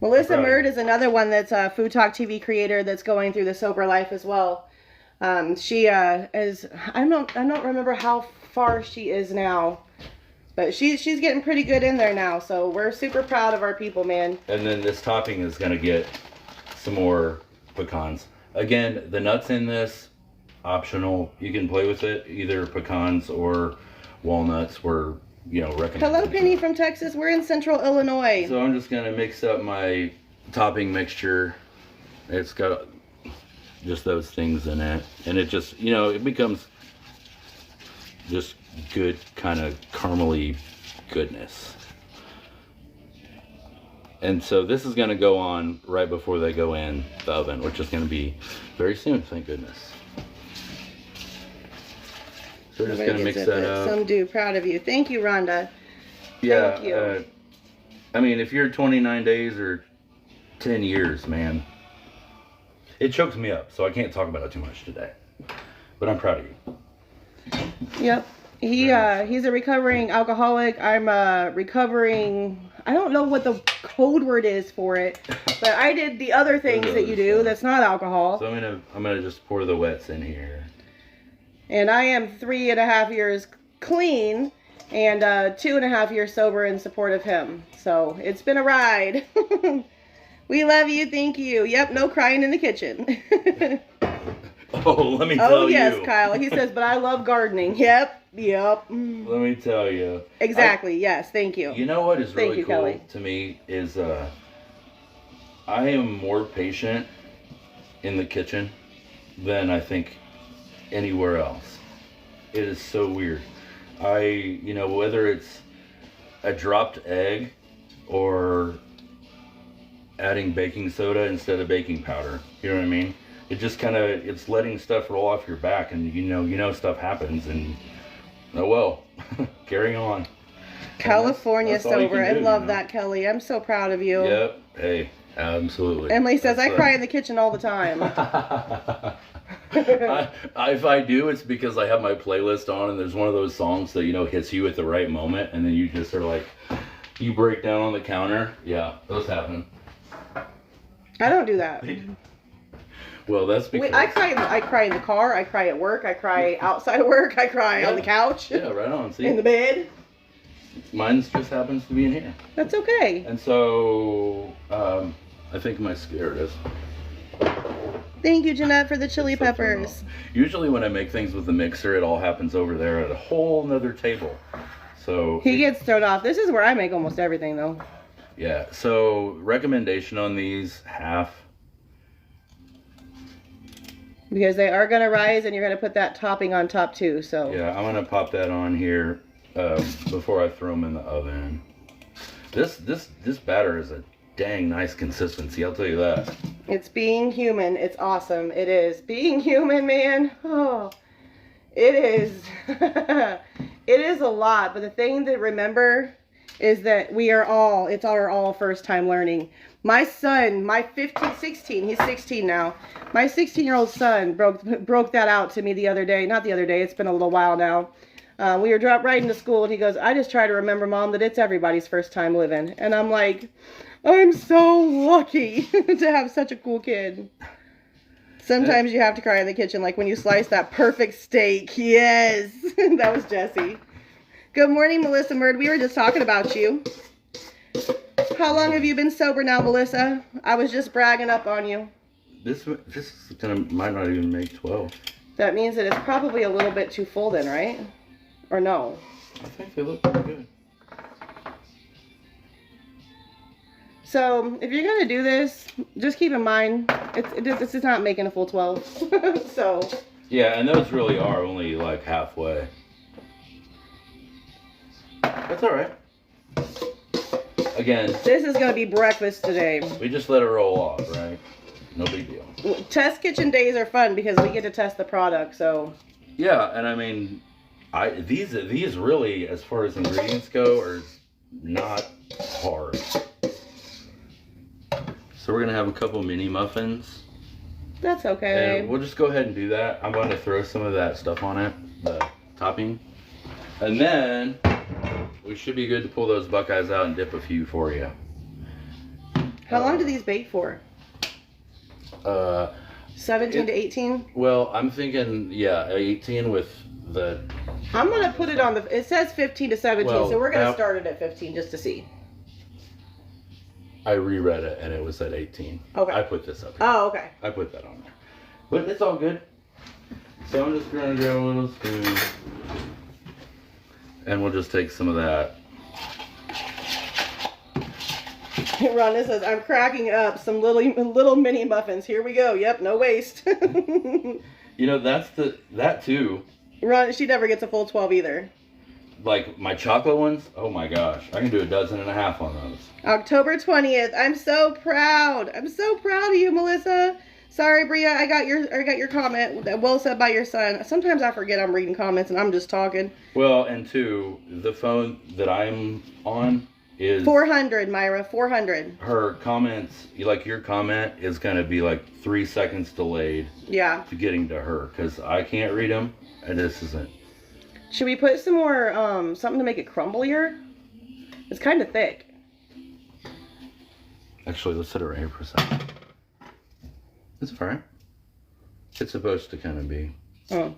Melissa Murd is another one that's a Food Talk TV creator that's going through the sober life as well. She is, I don't remember how far she is now, but she's getting pretty good in there now. So we're super proud of our people, man. And then this topping is going to get some more pecans. Again, the nuts in this, optional. You can play with it, either pecans or walnuts. We're recommend. Hello, Penny from Texas. We're in Central Illinois. So I'm just gonna mix up my topping mixture. It's got just those things in it, and it just it becomes just good kind of caramely goodness. And so this is gonna go on right before they go in the oven, which is gonna be very soon, thank goodness. So we're just going to mix that up. Some do. Proud of you. Thank you, Rhonda. Yeah. Thank you. I mean, if you're 29 days or 10 years, man, it chokes me up. So I can't talk about it too much today. But I'm proud of you. Yep. He's a recovering alcoholic. I'm a recovering... I don't know what the code word is for it. But I did the other things that you do that's not alcohol. So I'm gonna just pour the wets in here. And I am 3.5 years clean and 2.5 years sober in support of him. So it's been a ride. We love you. Thank you. Yep. No crying in the kitchen. Oh, let me tell you. Oh, yes, Kyle. He says, but I love gardening. Yep. Let me tell you. Exactly. Yes. Thank you. You know what is really cool Kelly. To me is I am more patient in the kitchen than I think anywhere else. It is so weird. Whether it's a dropped egg or adding baking soda instead of baking powder, you know what I mean? It just it's letting stuff roll off your back, and stuff happens, and oh well. Carrying on. California sober. I love that, Kelly. I'm so proud of you. Yep. Hey, absolutely. Emily says I cry in the kitchen all the time. If I do, it's because I have my playlist on, and there's one of those songs that hits you at the right moment, and then you just are like, you break down on the counter. Yeah, those happen. I don't do that. Well, that's because I cry in the car. I cry at work. I cry outside of work. I cry on the couch. Yeah, right on. See, in the bed. Mine just happens to be in here. That's okay. And so, I think my scared is. Thank you, Jeanette, for the chili peppers. Usually when I make things with the mixer, it all happens over there at a whole nother table. So he gets thrown off. This is where I make almost everything, though. Yeah. So recommendation on these, half. Because they are going to rise, and you're going to put that topping on top, too. So yeah, I'm going to pop that on here before I throw them in the oven. This batter is a dang nice consistency, I'll tell you that. It's being human. It's awesome. It is. Being human, man. Oh, it is. It is a lot. But the thing to remember is that it's our all first time learning. My son, he's 16 now. My 16-year-old son broke that out to me the other day. Not the other day. It's been a little while now. We were dropped right into school, and he goes, I just try to remember, Mom, that it's everybody's first time living. And I'm like, I'm so lucky to have such a cool kid. Sometimes you have to cry in the kitchen, like when you slice that perfect steak. Yes, that was Jesse. Good morning, Melissa Murd. We were just talking about you. How long have you been sober now, Melissa? I was just bragging up on you. This might not even make 12. That means that it's probably a little bit too full then, right? Or no? I think they look pretty good. So if you're gonna do this, just keep in mind it's not making a full 12. So. Yeah, and those really are only like halfway. That's all right. Again, this is gonna be breakfast today. We just let it roll off, right? No big deal. Test kitchen days are fun because we get to test the product. So. Yeah, and I mean, these really, as far as ingredients go, are not hard. So we're gonna have a couple mini muffins. That's okay. And we'll just go ahead and do that. I'm going to throw some of that stuff on it, the topping. And then we should be good to pull those Buckeyes out and dip a few for you. How long do these bake for? 17 to 18? Well, I'm thinking, yeah, 18 with the... I'm going to put it on the... It says 15 to 17, well, so we're going to start it at 15 just to see. I reread it and it was at 18. Okay. I put this up here. Oh, okay. I put that on there. But it's all good. So I'm just going to grab a little spoon. And we'll just take some of that. Rhonda says, I'm cracking up some little mini muffins. Here we go. Yep, no waste. You know, that too. Rhonda, she never gets a full 12 either. Like my chocolate ones, oh my gosh, I can do 1.5 dozen on those. October 20th. I'm so proud. I'm so proud of you, Melissa. Sorry, Bria, I got your comment. Well said by your son. Sometimes I forget I'm reading comments and I'm just talking. Well, and two, the phone that I'm on is 400, Myra, 400. Her comments, like your comment, is gonna be like 3 seconds delayed. Yeah. To getting to her, because I can't read them, and this isn't. Should we put some more, something to make it crumblier? It's kind of thick. Actually, let's set it right here for a second. It's fine. It's supposed to kind of be. Oh.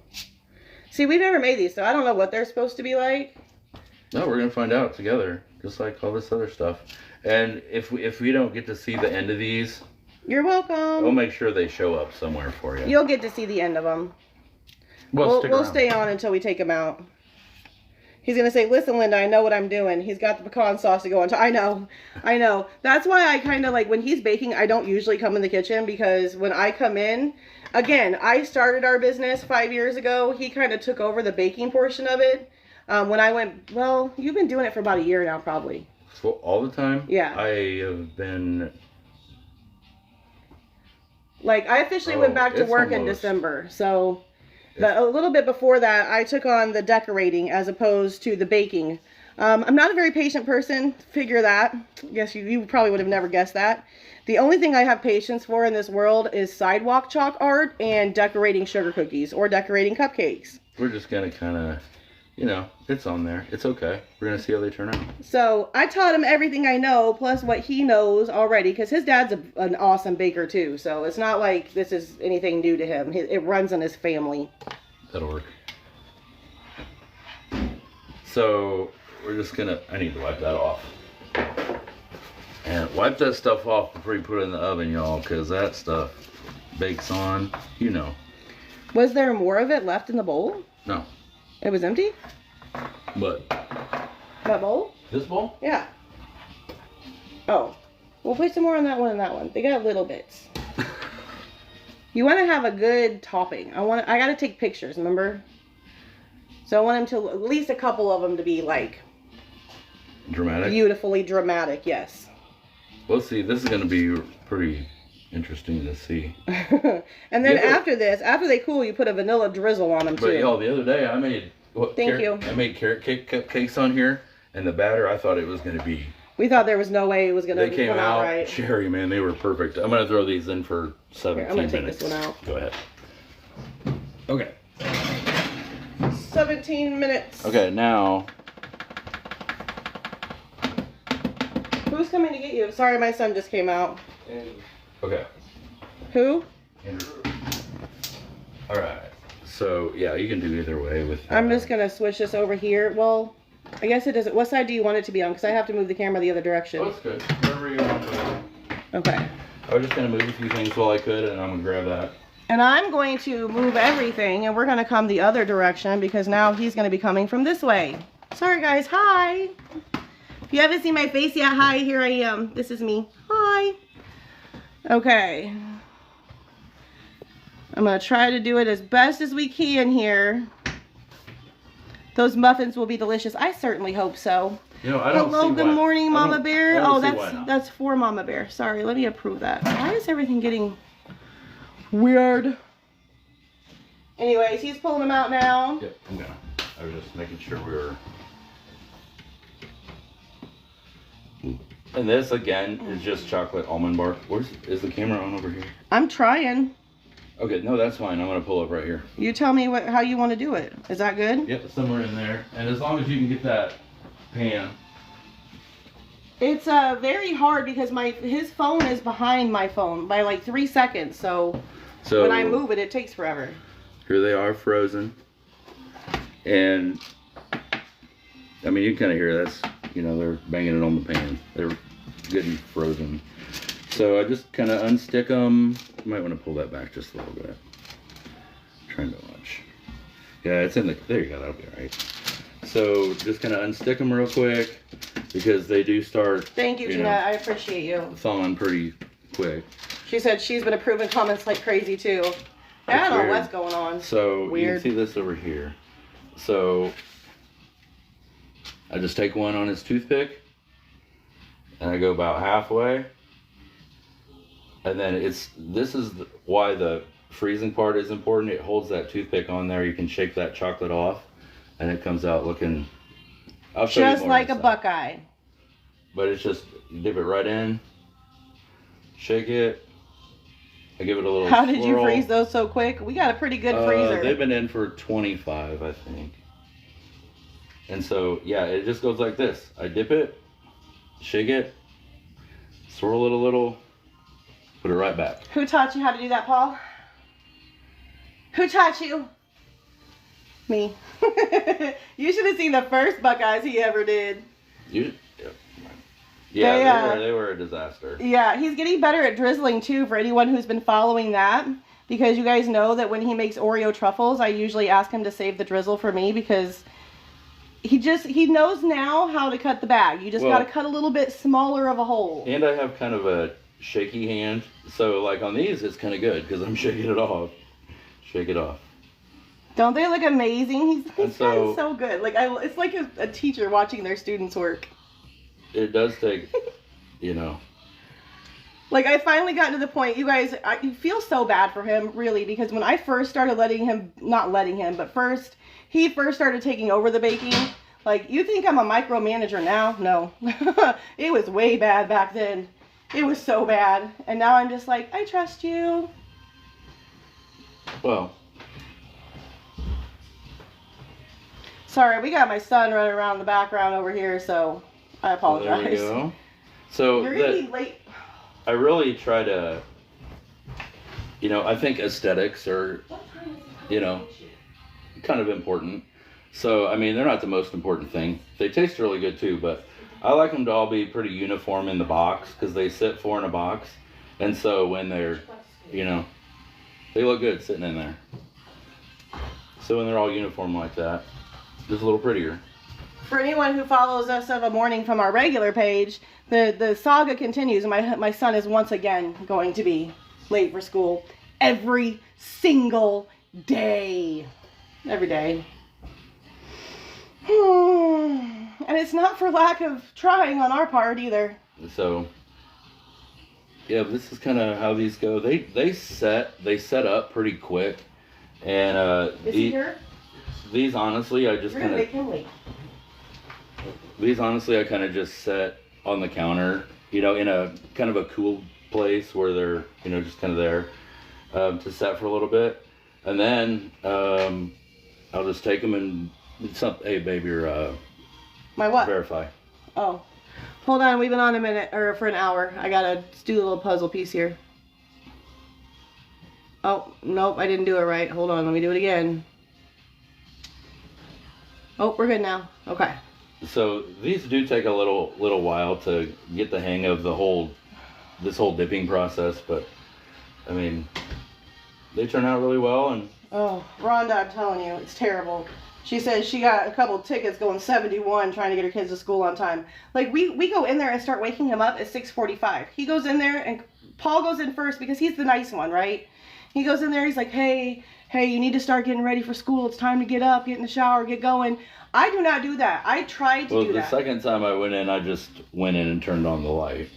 See, we've never made these, so I don't know what they're supposed to be like. No, we're going to find out together, just like all this other stuff. And if we don't get to see the end of these... You're welcome. We'll make sure they show up somewhere for you. You'll get to see the end of them. We'll stay on until we take them out. He's going to say, listen, Linda, I know what I'm doing. He's got the pecan sauce to go on top. I know. That's why I kind of like, when he's baking, I don't usually come in the kitchen, because when I come in, again, I started our business 5 years ago. He kind of took over the baking portion of it. When I went, well, you've been doing it for about a year now, probably. So all the time? Yeah. I have been... Like, I officially went back to work in December, so... a little bit before that, I took on the decorating as opposed to the baking. I'm not a very patient person. Figure that. Guess you probably would have never guessed that. The only thing I have patience for in this world is sidewalk chalk art and decorating sugar cookies or decorating cupcakes. We're just going to kind of, you know, it's on there. It's okay. We're going to see how they turn out. So I taught him everything I know, plus what he knows already, because his dad's an awesome baker too. So it's not like this is anything new to him. It runs in his family. That'll work. So we're just going to, I need to wipe that off. And wipe that stuff off before you put it in the oven, y'all, because that stuff bakes on, you know. Was there more of it left in the bowl? No. It was empty? But that bowl? This bowl? Yeah. Oh. We'll put some more on that one and that one. They got little bits. You want to have a good topping. I got to take pictures, remember? So I want him to, at least a couple of them to be like... Dramatic? Beautifully dramatic, yes. We'll see. This is going to be pretty interesting to see. And then after they cool, you put a vanilla drizzle on them too. But y'all, the other day I made... I made carrot cake cupcakes on here, and the batter, I thought it was going to be... We thought there was no way it was going to come out right. Cherry, man, they were perfect. I'm going to throw these in for 17 minutes. I'm going to take this one out. Go ahead. Okay. 17 minutes. Okay, now... Who's coming to get you? Sorry, my son just came out. Okay. Who? Andrew. All right. So, yeah, you can do either way with... I'm just going to switch this over here. Well, I guess it doesn't... What side do you want it to be on? Because I have to move the camera the other direction. Oh, that's good. Wherever you want to put it. Okay. I was just gonna move a few things while I could, and I'm gonna grab that. And I'm going to move everything, and we're going to come the other direction because now he's going to be coming from this way. Sorry, guys. Hi. If you haven't seen my face yet, hi, here I am. This is me. Hi. Okay. I'm going to try to do it as best as we can here. Those muffins will be delicious. I certainly hope so. You know, I don't Hello, see good why. morning, Mama Bear. Oh, that's for Mama Bear. Sorry, let me approve that. Why is everything getting weird? Anyways, he's pulling them out now. Yep, I'm gonna. I was just making sure we were. And this again is just chocolate almond bar. Is the camera on over here? I'm trying. Okay, no, that's fine. I'm gonna pull up right here. You tell me how you want to do it. Is that good? Yep, somewhere in there. And as long as you can get that pan. It's very hard because his phone is behind my phone by like 3 seconds. So when I move it, it takes forever. Here they are, frozen. And I mean, you can kind of hear that's, you know, they're banging it on the pan. They're getting frozen. So I just kind of unstick them. You might want to pull that back just a little bit. I'm trying to watch. Yeah, it's in the, there you go, that'll be all right. So just kind of unstick them real quick because they do start. Thank you, Gina. I appreciate you. Thawing pretty quick. She said she's been approving comments like crazy too. I don't know what's going on. So weird. You can see this over here. So I just take one on his toothpick and I go about halfway. And then this is why the freezing part is important. It holds that toothpick on there. You can shake that chocolate off and it comes out looking, I'll show just you more like a Buckeye. But it's just, you dip it right in, shake it. I give it a little How did you swirl. freeze those so quick? We got a pretty good freezer. They've been in for 25, I think. And so, yeah, it just goes like this. I dip it, shake it, swirl it a little, put it right back. Who taught you how to do that, Paul? Who taught you? Me. You should have seen the first Buckeyes he ever did. Yeah, they were a disaster. Yeah, he's getting better at drizzling too, for anyone who's been following that. Because you guys know that when he makes Oreo truffles, I usually ask him to save the drizzle for me because he knows now how to cut the bag. You just got to cut a little bit smaller of a hole. And I have kind of a shaky hand. So like on these, it's kind of good because I'm shaking it off. Shake it off. Don't they look amazing? He's gotten so good. Like it's like a teacher watching their students work. It does take, you know. Like, I finally got to the point, you guys, I feel so bad for him, really, because when I first started first, he first started taking over the baking. Like, you think I'm a micromanager now? No. It was way bad back then. It was so bad. And now I'm just like, I trust you. Well. Sorry, we got my son running around in the background over here, so I apologize. There we go. So you're gonna be late. I really try to, you know, I think aesthetics are, you know, kind of important. So, I mean, they're not the most important thing. They taste really good too, but I like them to all be pretty uniform in the box because they sit four in a box. And so when they're, you know, they look good sitting in there. So when they're all uniform like that, just a little prettier. For anyone who follows us of a morning from our regular page, the saga continues. My son is once again going to be late for school every single day. Every day. And it's not for lack of trying on our part either. So, yeah, this is kind of how these go. They set up pretty quick. And is he here? These honestly, I just kind of. These honestly, I kind of just set on the counter, you know, in a kind of a cool place where they're, you know, just kind of there to set for a little bit. And then I'll just take them and hey, baby, my what? Verify. Oh, hold on. We've been on a minute or for an hour. I got to do a little puzzle piece here. Oh, nope. I didn't do it right. Hold on. Let me do it again. Oh, we're good now. Okay. So these do take a little while to get the hang of the whole this whole dipping process, but I mean, they turn out really well. And oh, Rhonda, I'm telling you, it's terrible. She says she got a couple tickets going 71 trying to get her kids to school on time. Like, we go in there and start waking him up at 6:45. He goes in there, and Paul goes in first because he's the nice one, right? He goes in there, he's like, hey, you need to start getting ready for school. It's time to get up, get in the shower, get going. I do not do that. I tried to do that. Well, the second time I went in, I just went in and turned on the light.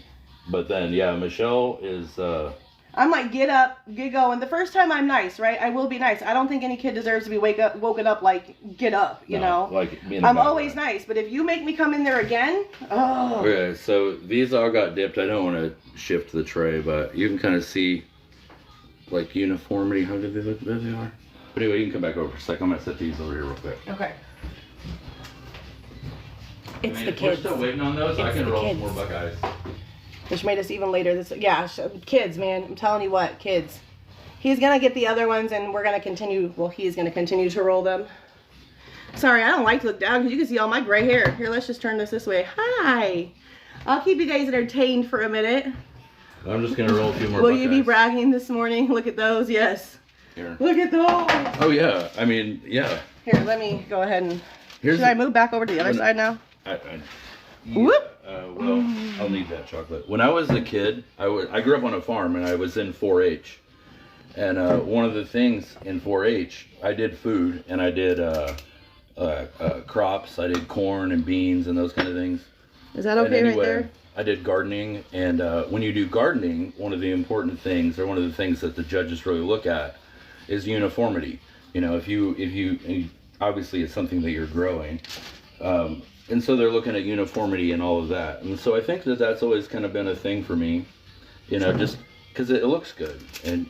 But then, yeah, Michelle is... I'm like, get up, get going. The first time I'm nice, right? I will be nice. I don't think any kid deserves to be woken up like, get up, you know? Like I'm always nice, but if you make me come in there again, oh. Okay, so these all got dipped. I don't want to shift the tray, but you can kind of see, like, uniformity. How good they look? There they are. But anyway, you can come back over for a second. I'm going to set these over here real quick. Okay. It's the kids. We're still waiting on those. I can roll some more Buckeyes. Which made us even later. Kids, man. I'm telling you what, kids. He's going to get the other ones, and we're going to continue. Well, he's going to continue to roll them. Sorry, I don't like to look down because you can see all my gray hair. Here, let's just turn this way. Hi. I'll keep you guys entertained for a minute. I'm just going to roll a few more Will Buckeyes. You be bragging this morning? Look at those. Yes. Here. Look at those. Oh, yeah. I mean, yeah. Here, let me go ahead and... Should I move back over to the other side now? Whoop. Well, I'll need that chocolate. When I was a kid, I grew up on a farm, and I was in 4-H. And one of the things in 4-H, I did food, and I did crops. I did corn and beans and those kind of things. Is that okay right there? I did gardening, and when you do gardening, one of the important things, or one of the things that the judges really look at, is uniformity. You know, if you obviously it's something that you're growing. And so they're looking at uniformity and all of that. And so I think that that's always kind of been a thing for me, you know, just because it looks good. And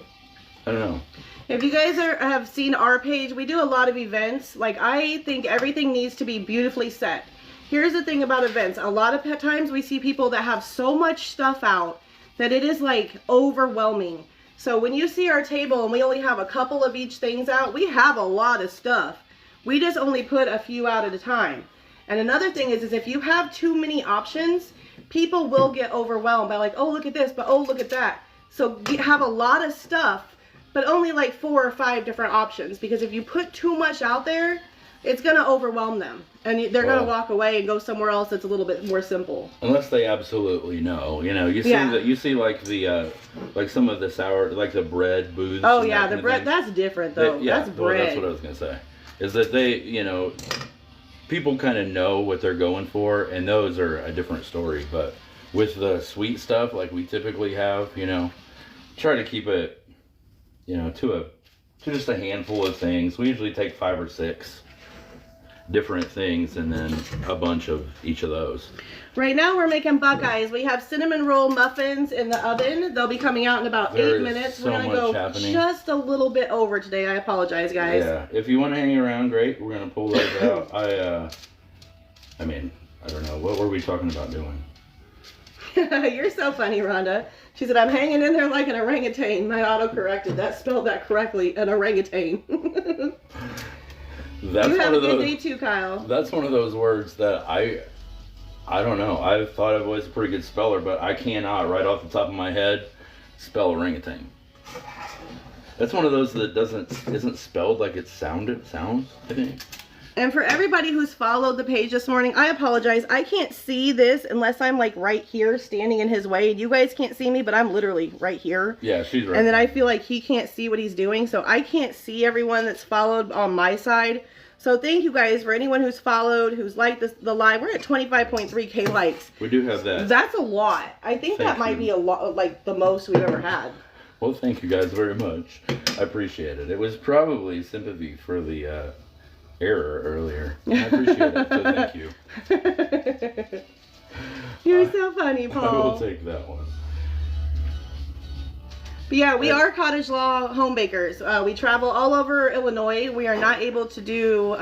I don't know. If you guys have seen our page, we do a lot of events. Like, I think everything needs to be beautifully set. Here's the thing about events. A lot of times we see people that have so much stuff out that it is like overwhelming. So when you see our table and we only have a couple of each things out, we have a lot of stuff. We just only put a few out at a time. And another thing is if you have too many options, people will get overwhelmed by like, oh, look at this, but oh, look at that. So you have a lot of stuff, but only like 4 or 5 different options. Because if you put too much out there, it's going to overwhelm them. And they're going to walk away and go somewhere else that's a little bit more simple. Unless they absolutely know. You know, you see that you see like the like some of the sour, like the bread booths. Oh yeah, the bread, that's different though. That's bread. Well, that's what I was going to say. Is that they, you know, people kind of know what they're going for, and those are a different story. But with the sweet stuff, like we typically have, you know, try to keep it, you know, to just a handful of things. We usually take 5 or 6 different things, and then a bunch of each of those. Right now we're making Buckeyes. We have cinnamon roll muffins in the oven. They'll be coming out in about 8 minutes. We're gonna go just a little bit over today. I apologize, guys. Yeah, if you want to hang around, great. We're gonna pull those out. I mean, I don't know. What were we talking about doing? You're so funny, Rhonda. She said, I'm hanging in there like an orangutan. My auto-corrected. That spelled that correctly, an orangutan. That's you have one of a good those, day too, Kyle. That's one of those words that I don't know. I thought I was a pretty good speller, but I cannot, right off the top of my head, spell orangutan. That's one of those that isn't spelled like it sounds, I think. And for everybody who's followed the page this morning, I apologize. I can't see this unless I'm like right here standing in his way. You guys can't see me, but I'm literally right here. Yeah, she's right. And then I feel like he can't see what he's doing. So I can't see everyone that's followed on my side. So thank you guys for anyone who's followed, who's liked the live. We're at 25.3K likes. We do have that. That's a lot. I think that might be a lot, like the most we've ever had. Well, thank you guys very much. I appreciate it. It was probably sympathy for the error earlier. I appreciate it, so thank you. You're so funny, Paul. I will take that one. But yeah, we are Cottage Law home bakers. We travel all over Illinois. We are not able to do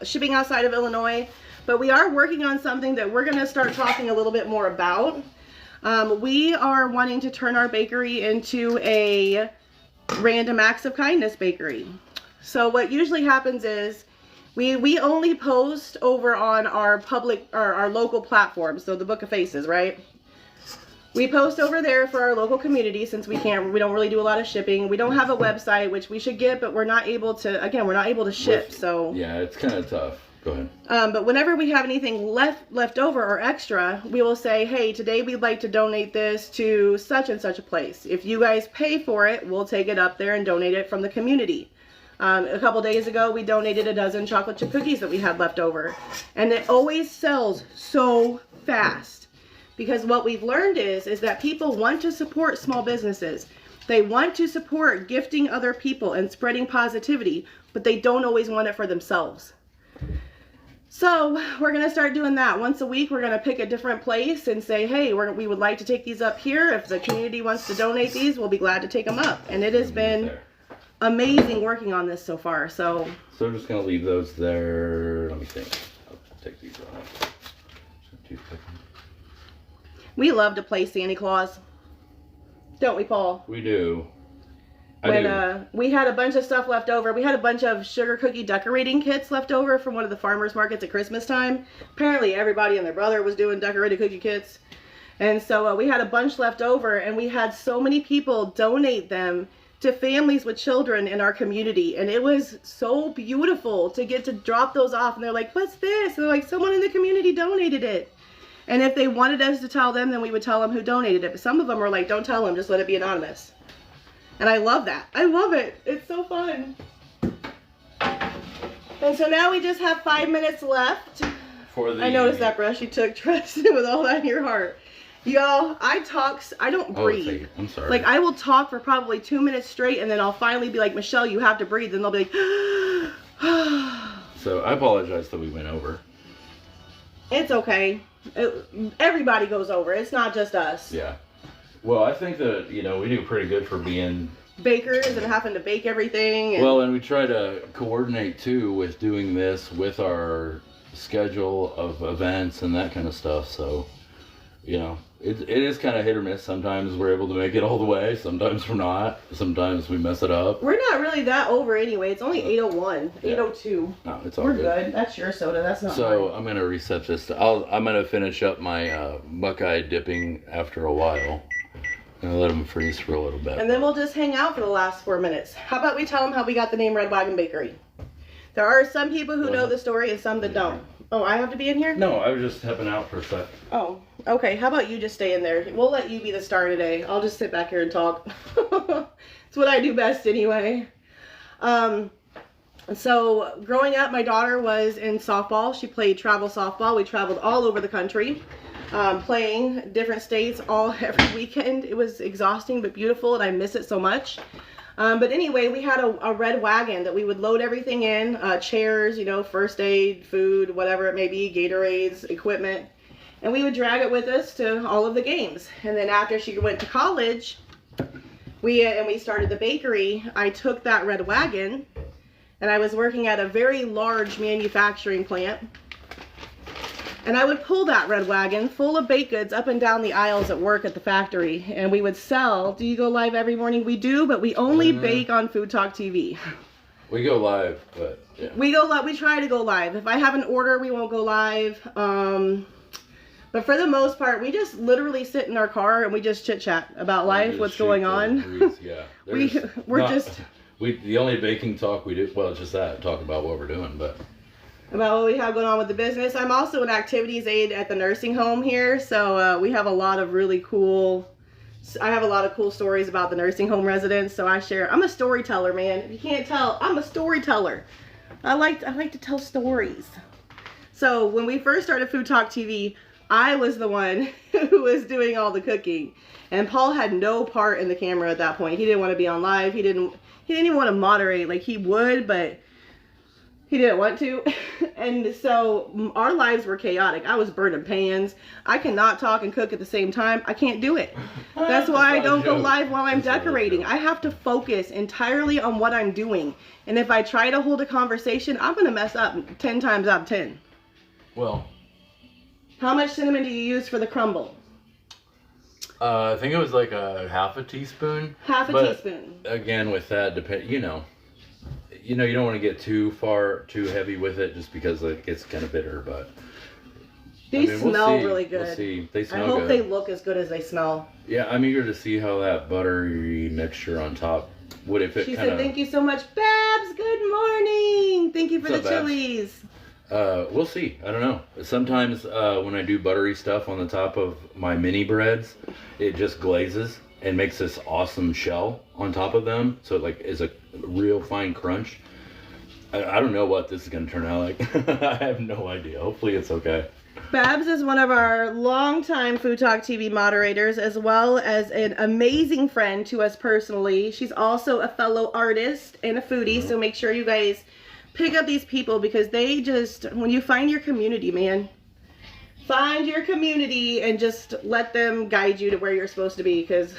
shipping outside of Illinois, but we are working on something that we're going to start talking a little bit more about. We are wanting to turn our bakery into a random acts of kindness bakery. So what usually happens is we only post over on our public or our local platforms, so the Book of Faces, right? We post over there for our local community since we don't really do a lot of shipping. We don't have a website, which we should get, but we're not able to ship. So yeah, it's kind of tough. Go ahead. But whenever we have anything left over or extra, we will say, hey, today we'd like to donate this to such and such a place. If you guys pay for it, we'll take it up there and donate it from the community. A couple days ago, we donated a dozen chocolate chip cookies that we had left over. And it always sells so fast. Because what we've learned is that people want to support small businesses. They want to support gifting other people and spreading positivity, but they don't always want it for themselves. So we're going to start doing that. Once a week, we're going to pick a different place and say, hey, we would like to take these up here. If the community wants to donate these, we'll be glad to take them up. And it has been amazing working on this so far. So I'm just going to leave those there. Let me think. I'll take these off. We love to play Santa Claus. Don't we, Paul? We do. We had a bunch of stuff left over. We had a bunch of sugar cookie decorating kits left over from one of the farmers markets at Christmas time. Apparently everybody and their brother was doing decorated cookie kits. And so we had a bunch left over, and we had so many people donate them to families with children in our community. And it was so beautiful to get to drop those off. And they're like, what's this? And they're like, someone in the community donated it. And if they wanted us to tell them, then we would tell them who donated it. But some of them were like, don't tell them, just let it be anonymous. And I love that. I love it. It's so fun. And so now we just have 5 minutes left. I noticed that brush you took, Tristan, with all that in your heart. Y'all, I don't breathe. I'm sorry. Like, I will talk for probably 2 minutes straight, and then I'll finally be like, Michelle, you have to breathe. And they'll be like, So I apologize that we went over. It's okay. Everybody goes over. It's not just us. Yeah. Well, I think that, we do pretty good for being bakers and having to bake everything. And we try to coordinate too with doing this with our schedule of events and that kind of stuff. So, it is kind of hit or miss. Sometimes we're able to make it all the way. Sometimes we're not. Sometimes we mess it up. We're not really that over anyway. It's only 8:01, 8:02. No, it's all We're good. good. That's your soda. That's not So mine. I'm going to reset this. I'm going to finish up my Buckeye dipping after a while. I'm going to let them freeze for a little bit. And then we'll just hang out for the last 4 minutes. How about we tell them how we got the name Red Wagon Bakery? There are some people who know the story and some that don't. Oh, I have to be in here? No, I was just stepping out for a sec. Oh, okay. How about you just stay in there? We'll let you be the star today. I'll just sit back here and talk. It's what I do best anyway. So growing up, my daughter was in softball. She played travel softball. We traveled all over the country, playing different states every weekend. It was exhausting but beautiful, and I miss it so much. But anyway, we had a red wagon that we would load everything in, chairs, first aid, food, whatever it may be, Gatorades, equipment. And we would drag it with us to all of the games. And then after she went to college, we started the bakery, I took that red wagon, and I was working at a very large manufacturing plant. And I would pull that red wagon full of baked goods up and down the aisles at work at the factory. And we would sell. Do you go live every morning? We do, but we only bake on FoodTokTV. We go live, but yeah. We go live. We try to go live. If I have an order, we won't go live. But for the most part, we just literally sit in our car and we just chit chat about life, what's going on. Yeah. The only baking talk we do, well, it's just that, talk about what we're doing, but. About what we have going on with the business. I'm also an activities aide at the nursing home here, so we have a lot of really cool, I have a lot of cool stories about the nursing home residents, so I share. I'm a storyteller, man. If you can't tell, I'm a storyteller. I like to tell stories. So when we first started FoodTokTV, I was the one who was doing all the cooking, and Paul had no part in the camera at that point. He didn't want to be on live. He didn't even want to moderate. Like, he would, but he didn't want to. And so our lives were chaotic. I was burning pans. I cannot talk and cook at the same time. I can't do it. That's why I don't go live while I'm decorating. I have to focus entirely on what I'm doing. And if I try to hold a conversation, I'm going to mess up 10 times out of 10. Well. How much cinnamon do you use for the crumble? I think it was like a half a teaspoon. Half a teaspoon. Again, with that, you don't want to get too heavy with it just because it gets kind of bitter, but They we'll smell see. really good. We'll see. They I smell hope good. they look as good as they smell. Yeah, I'm eager to see how that buttery mixture on top would if it She kind of. said, "Thank you so much, Babs. Good morning. Thank you for the What's up, Babs? chilies." We'll see. I don't know. Sometimes when I do buttery stuff on the top of my mini breads, it just glazes and makes this awesome shell on top of them. So it like is a real fine crunch. I don't know what this is going to turn out like. I have no idea. Hopefully it's okay. Babs is one of our longtime Food Talk TV moderators, as well as an amazing friend to us personally. She's also a fellow artist and a foodie, so make sure you guys pick up these people because they just, when you find your community, man, find your community and just let them guide you to where you're supposed to be, because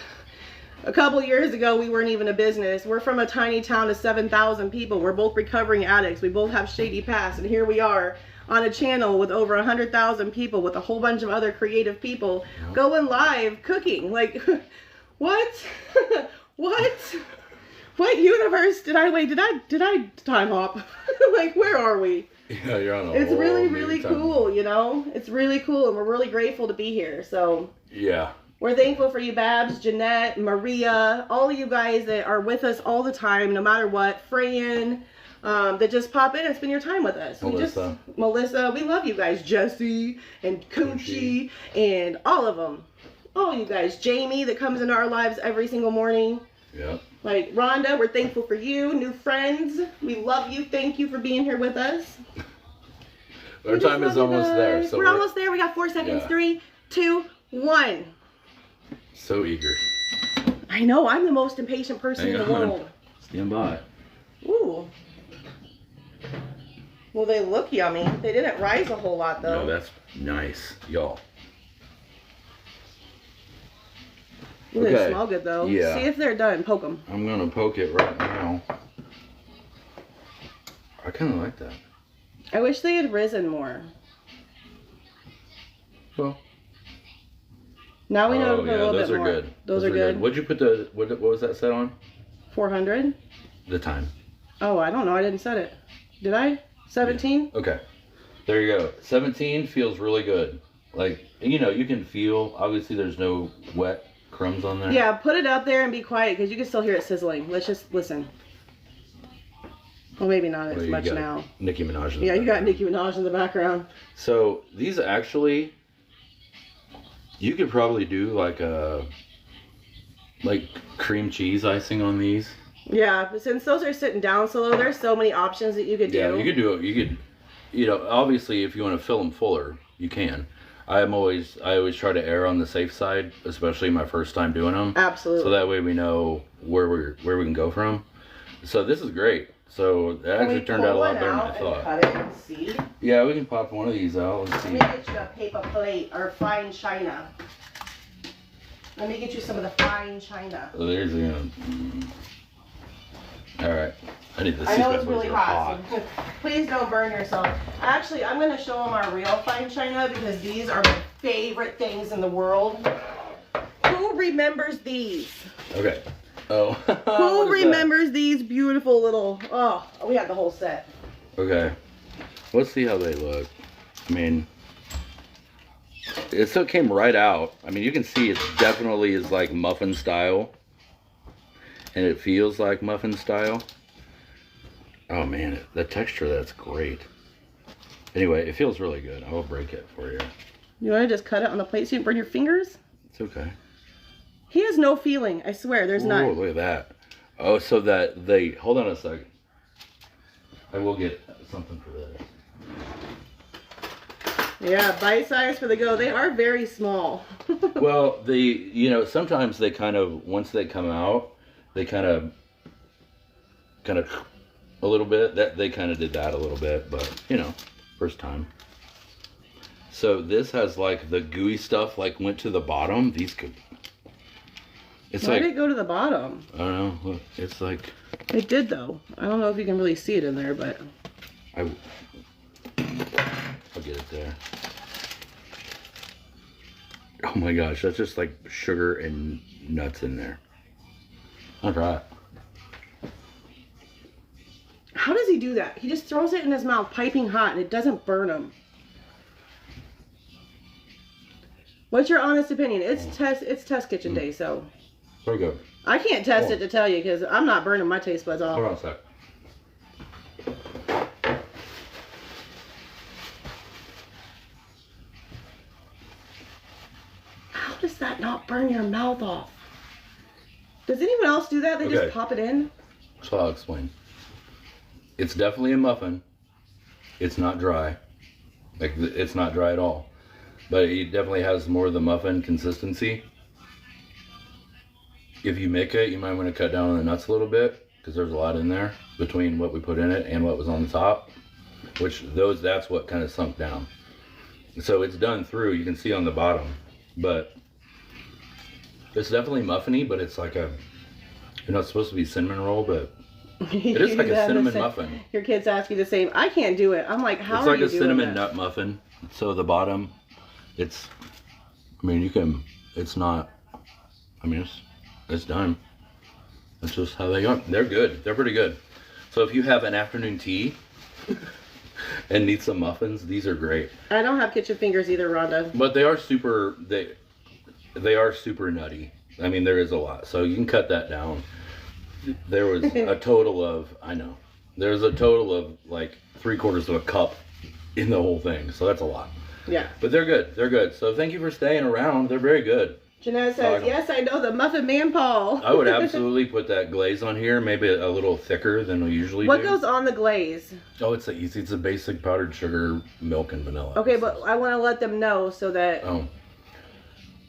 a couple years ago, we weren't even a business. We're from a tiny town of 7,000 people. We're both recovering addicts. We both have shady past, and here we are on a channel with over 100,000 people with a whole bunch of other creative people going live cooking. Like, what? What universe did I wait? Did I time hop? Like, where are we? Yeah, you're on a It's whole really, new really time. cool, you know? It's really cool, and we're really grateful to be here. So Yeah. we're thankful for you, Babs, Jeanette, Maria, all of you guys that are with us all the time, no matter what. Fran, that just pop in and spend your time with us. Melissa, we love you guys. Jesse and Coochie and all of them. All you guys. Jamie that comes into our lives every single morning. Yeah. Like Rhonda, we're thankful for you. New friends, we love you. Thank you for being here with us. Our time is almost there. So we're almost there. We got 4 seconds. Yeah. 3, 2, 1. So eager. I know, I'm the most impatient person in the world. Stand by. Ooh. Well, they look yummy. They didn't rise a whole lot, though. No, that's nice, y'all. Ooh, they Okay. smell good, though. Yeah. See if they're done. Poke them. I'm gonna poke it right now. I kind of like that. I wish they had risen more. Well. Now we know to put a little those bit are more. good. Those are good. What'd you put the? What was that set on? 400. The time. Oh, I don't know. I didn't set it. Did I? 17. Yeah. Okay. There you go. 17 feels really good. Like, you know, you can feel. Obviously, there's no wet crumbs on there. Yeah, put it up there and be quiet because you can still hear it sizzling. Let's just listen. Well, maybe not as You much got now. Nicki Minaj. in the Yeah, you got background. Nicki Minaj in the background. So these actually, you could probably do like a cream cheese icing on these. Yeah, but since those are sitting down so low, there's so many options that you could do. Yeah, you could do it. You could, you know, obviously if you want to fill them fuller, you can. I always try to err on the safe side, especially my first time doing them. Absolutely. So that way we know where we can go from. So this is great. So it actually turned out a lot better than I thought. Cut it and see. Yeah, we can pop one of these out. Let's Let see. me get you a paper plate or fine china. Let me get you some of the fine china. Oh, there's the. All right. I need this. I know it's really hot, so please don't burn yourself. Actually, I'm going to show them our real fine china because these are my favorite things in the world. Who remembers these? Okay. Oh. Who remembers these beautiful little... Oh, we had the whole set. Okay. Let's see how they look. I mean, it still came right out. I mean, you can see it definitely is like muffin style. And it feels like muffin style. Oh man, the texture, that's great. Anyway, it feels really good. I will break it for you. You want to just cut it on the plate so you don't burn your fingers? It's okay. He has no feeling. I swear, there's Ooh, none. look at that. Oh, so that they... Hold on a second. I will get something for this. Yeah, bite size for the go. They are very small. Well, you know, sometimes they kind of, once they come out, they kind of a little bit. That they kind of did that a little bit, but you know, first time. So this has like the gooey stuff like went to the bottom. These could. It's Why like, did it go to the bottom? I don't know. Look, it's like. It did though. I don't know if you can really see it in there, but. I'll get it there. Oh my gosh, that's just like sugar and nuts in there. I'll try it. How does he do that? He just throws it in his mouth piping hot and it doesn't burn him. What's your honest opinion? It's test kitchen day, so Very good. I can't test it to tell you because I'm not burning my taste buds off. Hold on a sec. How does that not burn your mouth off? Does anyone else do that? They just pop it in? So I'll explain. It's definitely a muffin. It's not dry. Like, it's not dry at all. But it definitely has more of the muffin consistency. If you make it, you might want to cut down on the nuts a little bit, because there's a lot in there between what we put in it and what was on the top. That's what kind of sunk down. So it's done through, you can see on the bottom. But it's definitely muffiny, but it's like a, it's supposed to be cinnamon roll, but it is like a cinnamon muffin. Your kids ask you the same. I can't do it. I'm like, how are you doing that? It's like a cinnamon nut muffin. So the bottom, it's not, it's done. That's just how they are. They're good. They're pretty good. So if you have an afternoon tea and need some muffins, these are great. I don't have kitchen fingers either, Rhonda. But they are super, they are super nutty. I mean, there is a lot. So you can cut that down. There was a total of, there's a total of like 3/4 of a cup in the whole thing. So that's a lot. Yeah. But they're good. They're good. So thank you for staying around. They're very good. Jeanette says, yes, I know the Muffin Man, Paul. I would absolutely put that glaze on here, maybe a little thicker than we usually do. What goes on the glaze? Oh, it's a basic powdered sugar, milk, and vanilla. Okay, but I want to let them know so that... Oh.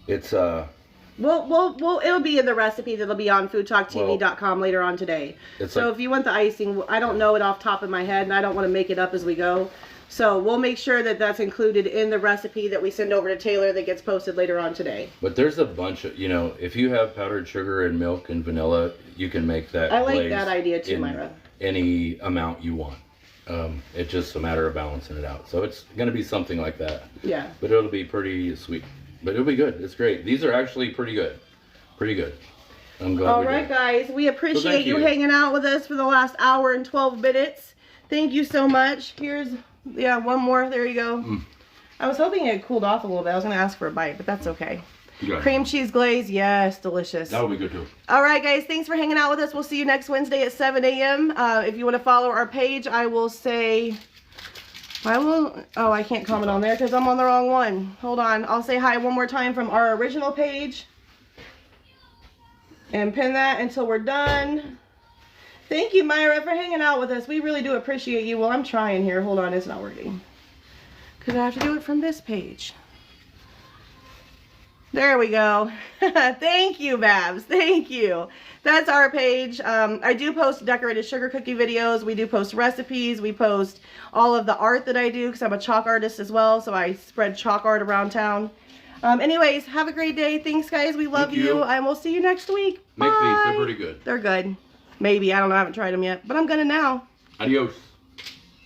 It's, Well, it'll be in the recipe that'll be on FoodTokTV.com later on today. So if you want the icing, I don't know it off the top of my head, and I don't want to make it up as we go. So we'll make sure that that's included in the recipe that we send over to Taylor that gets posted later on today. But there's a bunch of, if you have powdered sugar and milk and vanilla, you can make that I like that idea too, Myra. Any amount you want. It's just a matter of balancing it out. So it's going to be something like that. Yeah. But it'll be pretty sweet. But it'll be good. It's great. These are actually pretty good. Pretty good. I'm glad All right, guys. We appreciate you hanging out with us for the last hour and 12 minutes. Thank you so much. Here's... Yeah, one more. There you go. I was hoping it cooled off a little bit. I was going to ask for a bite, but that's okay. Cream cheese glaze. Yes, delicious. That would be good too. All right, guys. Thanks for hanging out with us. We'll see you next Wednesday at 7 a.m. If you want to follow our page, I will say... Oh, I can't comment on there because I'm on the wrong one. Hold on. I'll say hi one more time from our original page. And pin that until we're done. Thank you, Myra, for hanging out with us. We really do appreciate you. Well, I'm trying here. Hold on, it's not working. Because I have to do it from this page. There we go. Thank you, Babs. Thank you. That's our page. I do post decorated sugar cookie videos. We do post recipes. We post all of the art that I do because I'm a chalk artist as well. So I spread chalk art around town. Anyways, have a great day. Thanks, guys. We love you. And we'll see you next week. Make these. They're pretty good. They're good. Maybe. I don't know. I haven't tried them yet. But I'm gonna now. Adios.